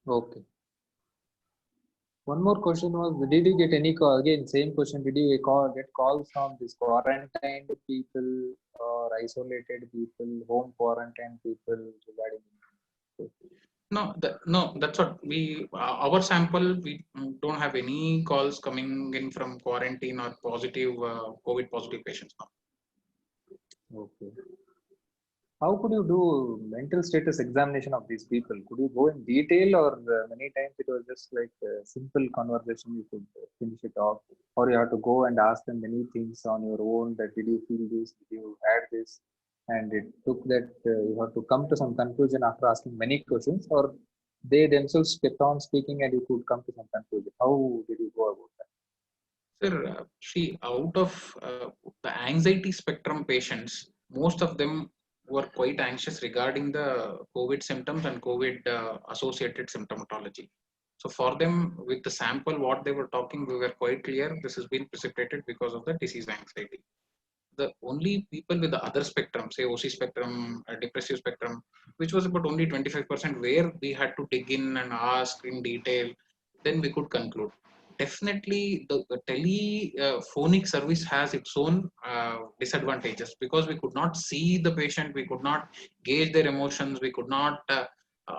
Okay. One more question was, did you get any call? Again, same question. Did you get calls from these quarantined people or isolated people, home quarantined people regarding? No, that's what we, our sample, we don't have any calls coming in from quarantine or positive, COVID positive patients now. Okay. How could you do mental status examination of these people? Could you go in detail, or many times it was just like a simple conversation, you could finish it off, or you have to go and ask them many things on your own, that did you feel this, did you add this, and it took that you have to come to some conclusion after asking many questions, or they themselves kept on speaking and you could come to some conclusion? How did you go about that? Sir, see, out of the anxiety spectrum patients, most of them were quite anxious regarding the COVID symptoms and COVID associated symptomatology. So for them, with the sample, what they were talking, we were quite clear this has been precipitated because of the disease anxiety. The only people with the other spectrum, say OC spectrum, depressive spectrum, which was about only 25%, where we had to dig in and ask in detail, then we could conclude. Definitely, the telephonic service has its own disadvantages because we could not see the patient, we could not gauge their emotions, we could not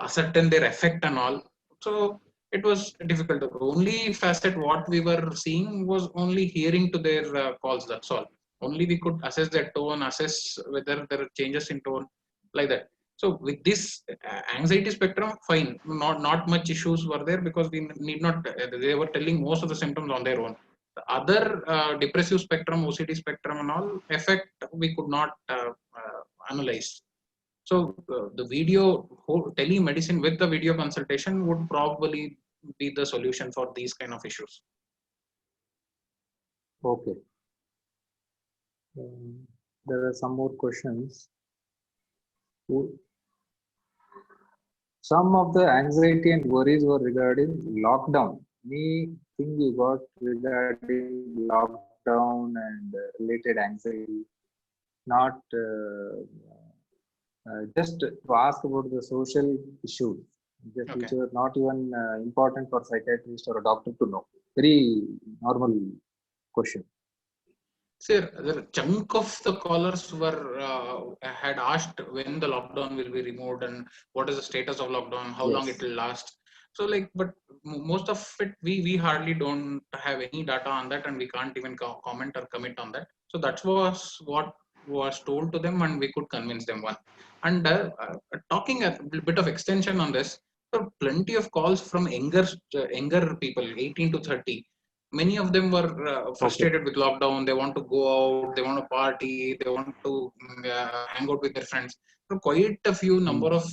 ascertain their effect and all. So it was difficult. The only facet what we were seeing was only hearing to their calls. That's all. Only we could assess their tone, assess whether there are changes in tone, like that. So with this anxiety spectrum, fine, not much issues were there because we need not. They were telling most of the symptoms on their own. The other depressive spectrum, OCD spectrum, and all effect we could not analyze. So the telemedicine with the video consultation would probably be the solution for these kind of issues. Okay. There are some more questions. Some of the anxiety and worries were regarding lockdown. Anything you got regarding lockdown and related anxiety? Not just to ask about the social issues, just Okay. which are not even important for psychiatrist or a doctor to know. Very normal question. Sir, the chunk of the callers were had asked when the lockdown will be removed and what is the status of lockdown, how long Yes. it will last. So like, but most of it we hardly don't have any data on that, and we can't even comment or commit on that. So that was what was told to them, and we could convince them one. And talking a bit of extension on this, there are plenty of calls from younger people, 18 to 30. Many of them were frustrated with lockdown. They want to go out, they want to party, they want to hang out with their friends. So quite a few number of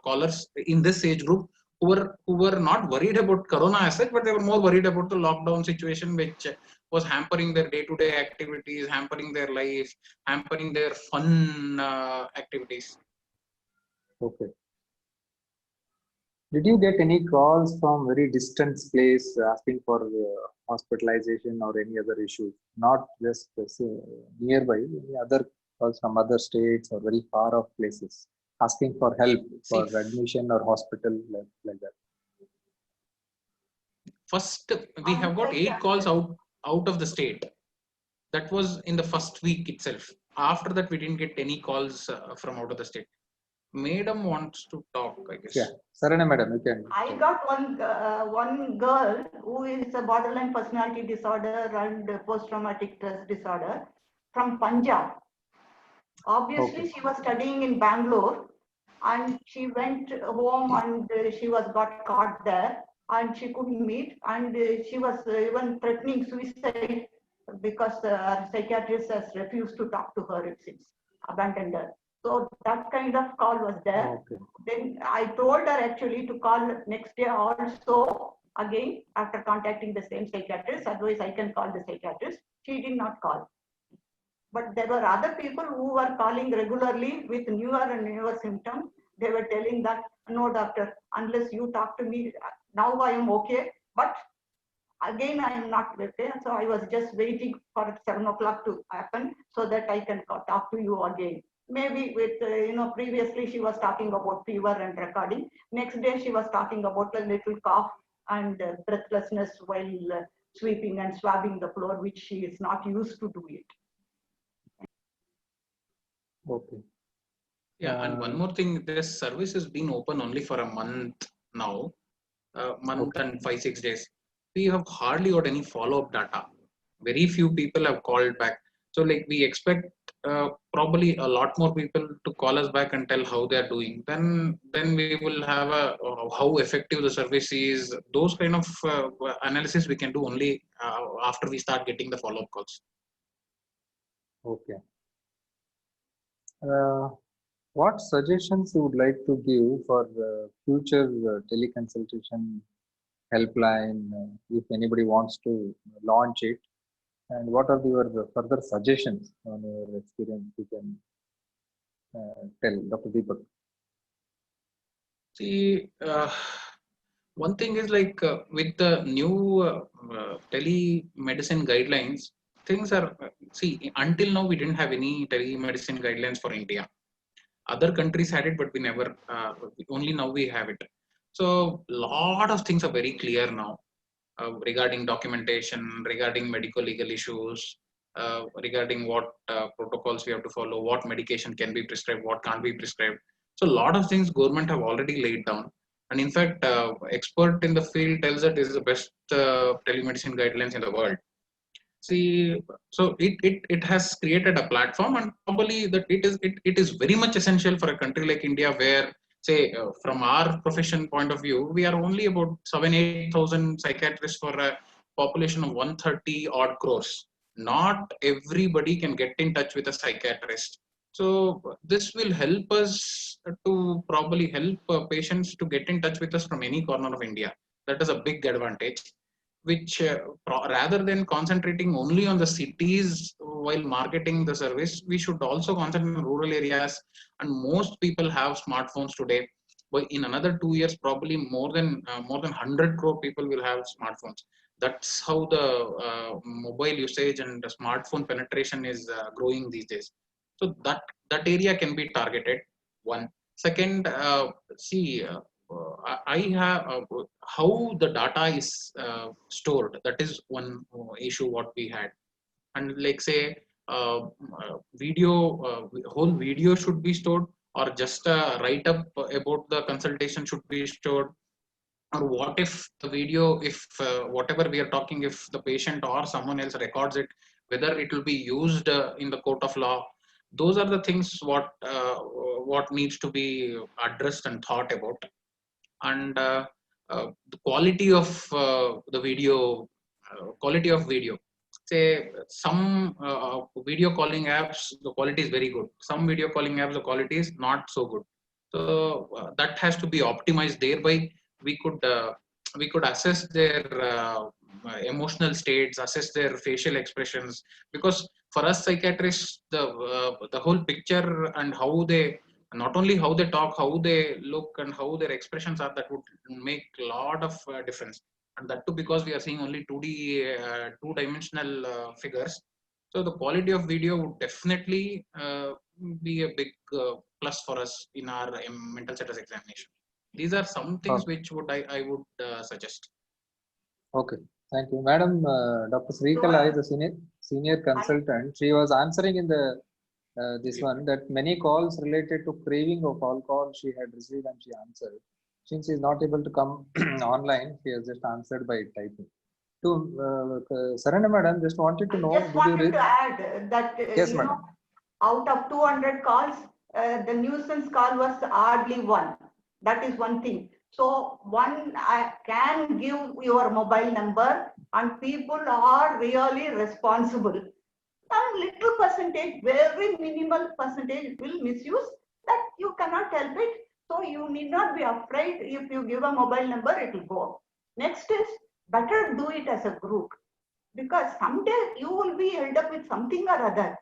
callers in this age group who were not worried about corona as such, but they were more worried about the lockdown situation, which was hampering their day-to-day activities, hampering their life, hampering their fun activities. Okay. Did you get any calls from very distant place asking for hospitalization or any other issues? Not just nearby, any other calls from other states or very far off places asking for help for admission or hospital like that? First, we have got 8 calls out of the state. That was in the first week itself. After that, we didn't get any calls from out of the state. Madam wants to talk, I guess. Yeah, Sarana madam, you can. I got one girl who is a borderline personality disorder and post-traumatic stress disorder from Punjab. Obviously, Okay. she was studying in Bangalore, and she went home and she was got caught there, and she couldn't meet, and she was even threatening suicide because her psychiatrist has refused to talk to her. It seems abandoned her. So that kind of call was there. Okay. Then I told her actually to call next day also again after contacting the same psychiatrist. Otherwise, I can call the psychiatrist. She did not call. But there were other people who were calling regularly with newer and newer symptoms. They were telling that, no, doctor, unless you talk to me, now I am okay. But again, I am not okay. So I was just waiting for 7 o'clock to happen so that I can talk to you again. Maybe with, previously she was talking about fever and recording. Next day she was talking about a little cough and breathlessness while sweeping and swabbing the floor, which she is not used to do it. Okay. Yeah, and one more thing, this service has been open only for a month now, month and 5-6 days. We have hardly got any follow-up data. Very few people have called back. So like we expect probably a lot more people to call us back and tell how they are doing. Then we will have a how effective the service is. Those kind of analysis we can do only after we start getting the follow-up calls. Okay. What suggestions you would like to give for future teleconsultation helpline if anybody wants to launch it? And what are your further suggestions on your experience you can tell, Dr. Deepak? See, one thing is like with the new telemedicine guidelines, things are, see, until now we didn't have any telemedicine guidelines for India. Other countries had it, but we never, only now we have it. So, lot of things are very clear now regarding documentation, regarding medical legal issues, regarding what protocols we have to follow, what medication can be prescribed, what can't be prescribed. So, a lot of things government have already laid down. And in fact, expert in the field tells that this is the best telemedicine guidelines in the world. See, so it has created a platform, and probably that it is very much essential for a country like India, where say from our profession point of view, we are only about 7,000-8,000 psychiatrists for a population of 130 odd crores. Not everybody can get in touch with a psychiatrist. So this will help us to probably help patients to get in touch with us from any corner of India. That is a big advantage, which rather than concentrating only on the cities while marketing the service, we should also concentrate on rural areas. And most people have smartphones today. But in another 2 years, probably more than 100 crore people will have smartphones. That's how the mobile usage and the smartphone penetration is growing these days. So that area can be targeted. One. Second, see. I have how the data is stored. That is one issue what we had. And like say video, whole video should be stored, or just a write up about the consultation should be stored. Or what if the video, if whatever we are talking, if the patient or someone else records it, whether it will be used in the court of law. Those are the things what needs to be addressed and thought about. And the quality of quality of video. Say some video calling apps, the quality is very good. Some video calling apps, the quality is not so good. So that has to be optimized. Thereby we could assess their emotional states, assess their facial expressions. Because for us psychiatrists, the whole picture and how they, not only how they talk, how they look and how their expressions are, that would make a lot of difference. And that too because we are seeing only 2D, two-dimensional figures. So the quality of video would definitely be a big plus for us in our mental status examination. These are some things which I would suggest. Okay, thank you, Madam. Dr. Srikala is a senior consultant. She was answering in the this one that many calls related to craving of alcohol she had received and she answered. Since she is not able to come online, she has just answered by typing. To Sarana Madam, just wanted to know. I just wanted to add that yes, madam. Out of 200 calls, the nuisance call was hardly one. That is one thing. So one, I can give your mobile number, and people are really responsible. Some little percentage, very minimal percentage will misuse, that you cannot help it. So you need not be afraid. If you give a mobile number, it will go. Next is better do it as a group, because someday you will be held up with something or other,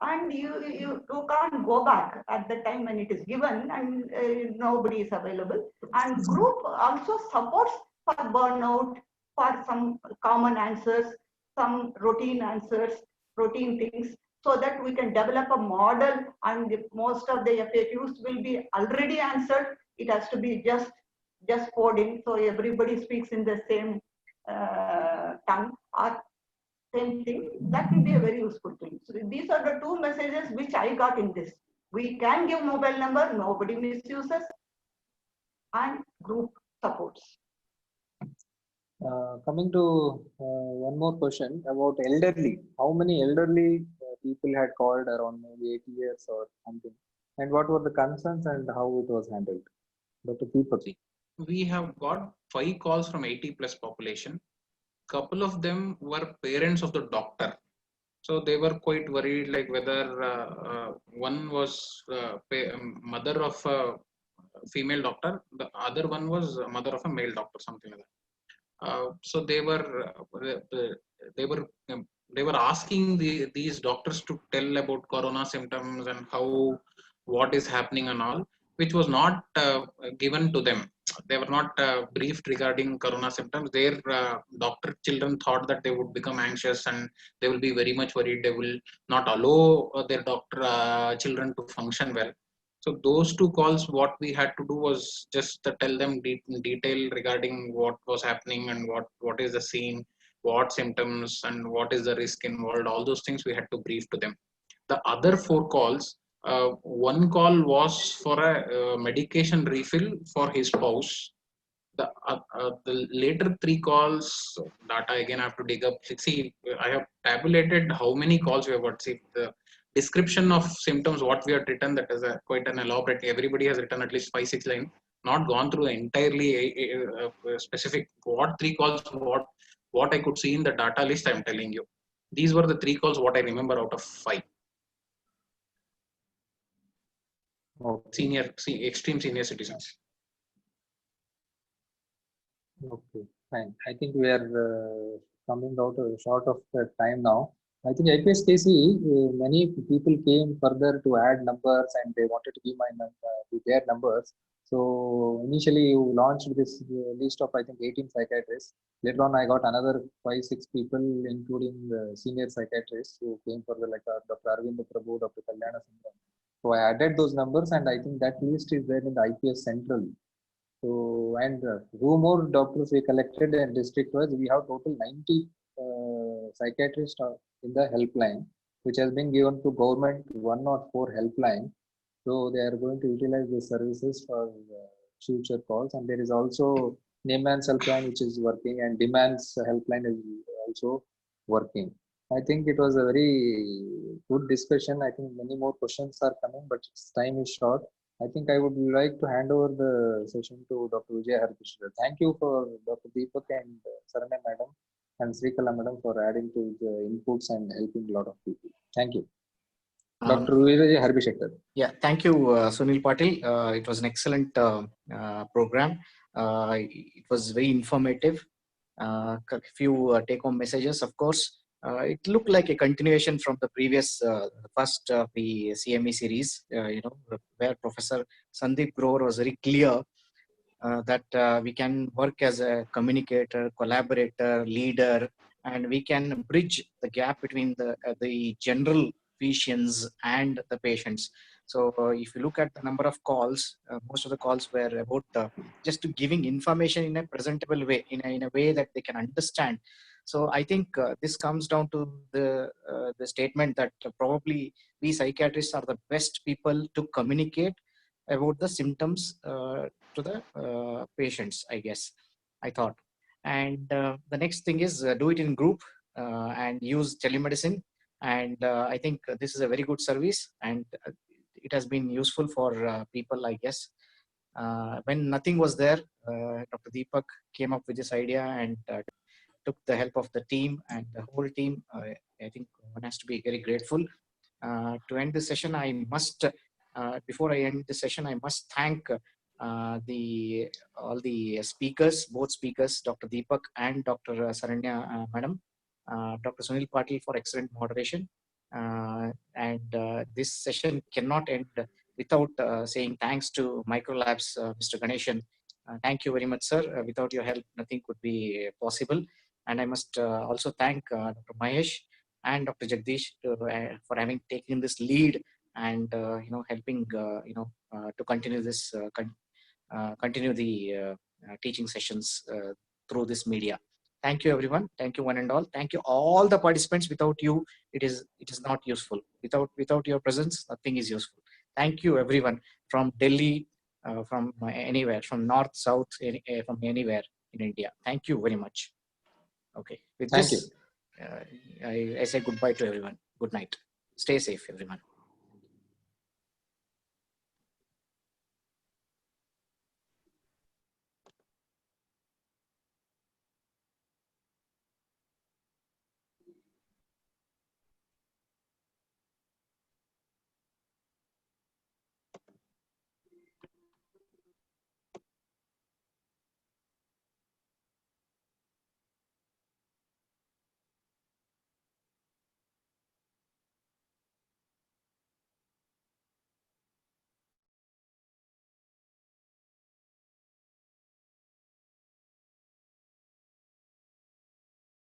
and you can't go back at the time when it is given, and nobody is available. And group also supports for burnout, for some common answers, some routine answers, routine things, so that we can develop a model. And most of the FAQs will be already answered. It has to be just coding, so everybody speaks in the same tongue or same thing. That will be a very useful thing. So these are the two messages which I got in this. We can give mobile number, nobody misuses, and group supports. Coming to one more question about elderly. How many elderly people had called around maybe 80 years or something? And what were the concerns and how it was handled? Dr. Deepak. We have got 5 calls from 80 plus population. Couple of them were parents of the doctor. So they were quite worried, like whether one was mother of a female doctor, the other one was mother of a male doctor, something like that. So they were they were asking these doctors to tell about corona symptoms and how what is happening and all, which was not given to them. They were not briefed regarding corona symptoms. Their doctor children thought that they would become anxious and they will be very much worried. They will not allow their doctor children to function well. So those two calls, what we had to do was just tell them in detail regarding what was happening and what is the scene, what symptoms and what is the risk involved. All those things we had to brief to them. The other four calls, one call was for a medication refill for his spouse. The later three calls, data again I have to dig up. See, I have tabulated how many calls we have got. See, the description of symptoms, what we have written, that is quite an elaborate. Everybody has written at least 5-6 lines, not gone through entirely specific. What three calls, what I could see in the data list, I am telling you. These were the three calls what I remember out of 5. Okay. Extreme senior citizens. Okay, fine. I think we are coming out short of the time now. I think IPSKC, many people came further to add numbers and they wanted to give their numbers. So initially you launched this list of I think 18 psychiatrists. Later on I got another 5-6 people including the senior psychiatrists who came further like Dr. Arvind Prabhu, Dr. Kalyana Sundram. So I added those numbers and I think that list is there in the IPS Central. So, and two more doctors we collected in district wise, we have total 90 psychiatrists in the helpline, which has been given to government 104 helpline. So they are going to utilize the services for future calls. And there is also Neyman's helpline, which is working, and Demand's helpline is also working. I think it was a very good discussion. I think many more questions are coming, but time is short. I think I would like to hand over the session to Dr. Vijay Harbishra. Thank you for Dr. Deepak and Saranya Madam and Srikala Madam for adding to the inputs and helping a lot of people. Thank you. Dr. Vijay Harbishra. Yeah, thank you, Sunil Patil. It was an excellent program. It was very informative. A few take-home messages, of course. It looked like a continuation from the previous first of the CME series, where Professor Sandeep Grover was very clear that we can work as a communicator, collaborator, leader, and we can bridge the gap between the general physicians and the patients. So if you look at the number of calls, most of the calls were about just giving information in a presentable way, in a way that they can understand. So I think this comes down to the statement that probably we psychiatrists are the best people to communicate about the symptoms to the patients, I guess, I thought. And the next thing is do it in group and use telemedicine. And I think this is a very good service, and it has been useful for people, I guess. When nothing was there, Dr. Deepak came up with this idea and took the help of the team and the whole team. I think one has to be very grateful. To end this session, I must, before I end the session, I must thank all the speakers, both speakers, Dr. Deepak and Dr. Saranya Madam, Dr. Sunil Patil for excellent moderation. And this session cannot end without saying thanks to Microlabs, Mr. Ganeshan. Thank you very much, sir. Without your help, nothing could be possible. And I must also thank Dr. Mahesh and Dr. Jagdish for having taken this lead and helping to continue this continue the teaching sessions through this media. Thank you, everyone. Thank you, one and all. Thank you, all the participants. Without you, it is not useful. Without your presence, nothing is useful. Thank you, everyone, from Delhi, from anywhere, from north, south, from anywhere in India. Thank you very much. Okay. With Thank this, I say goodbye to everyone. Good night. Stay safe, everyone.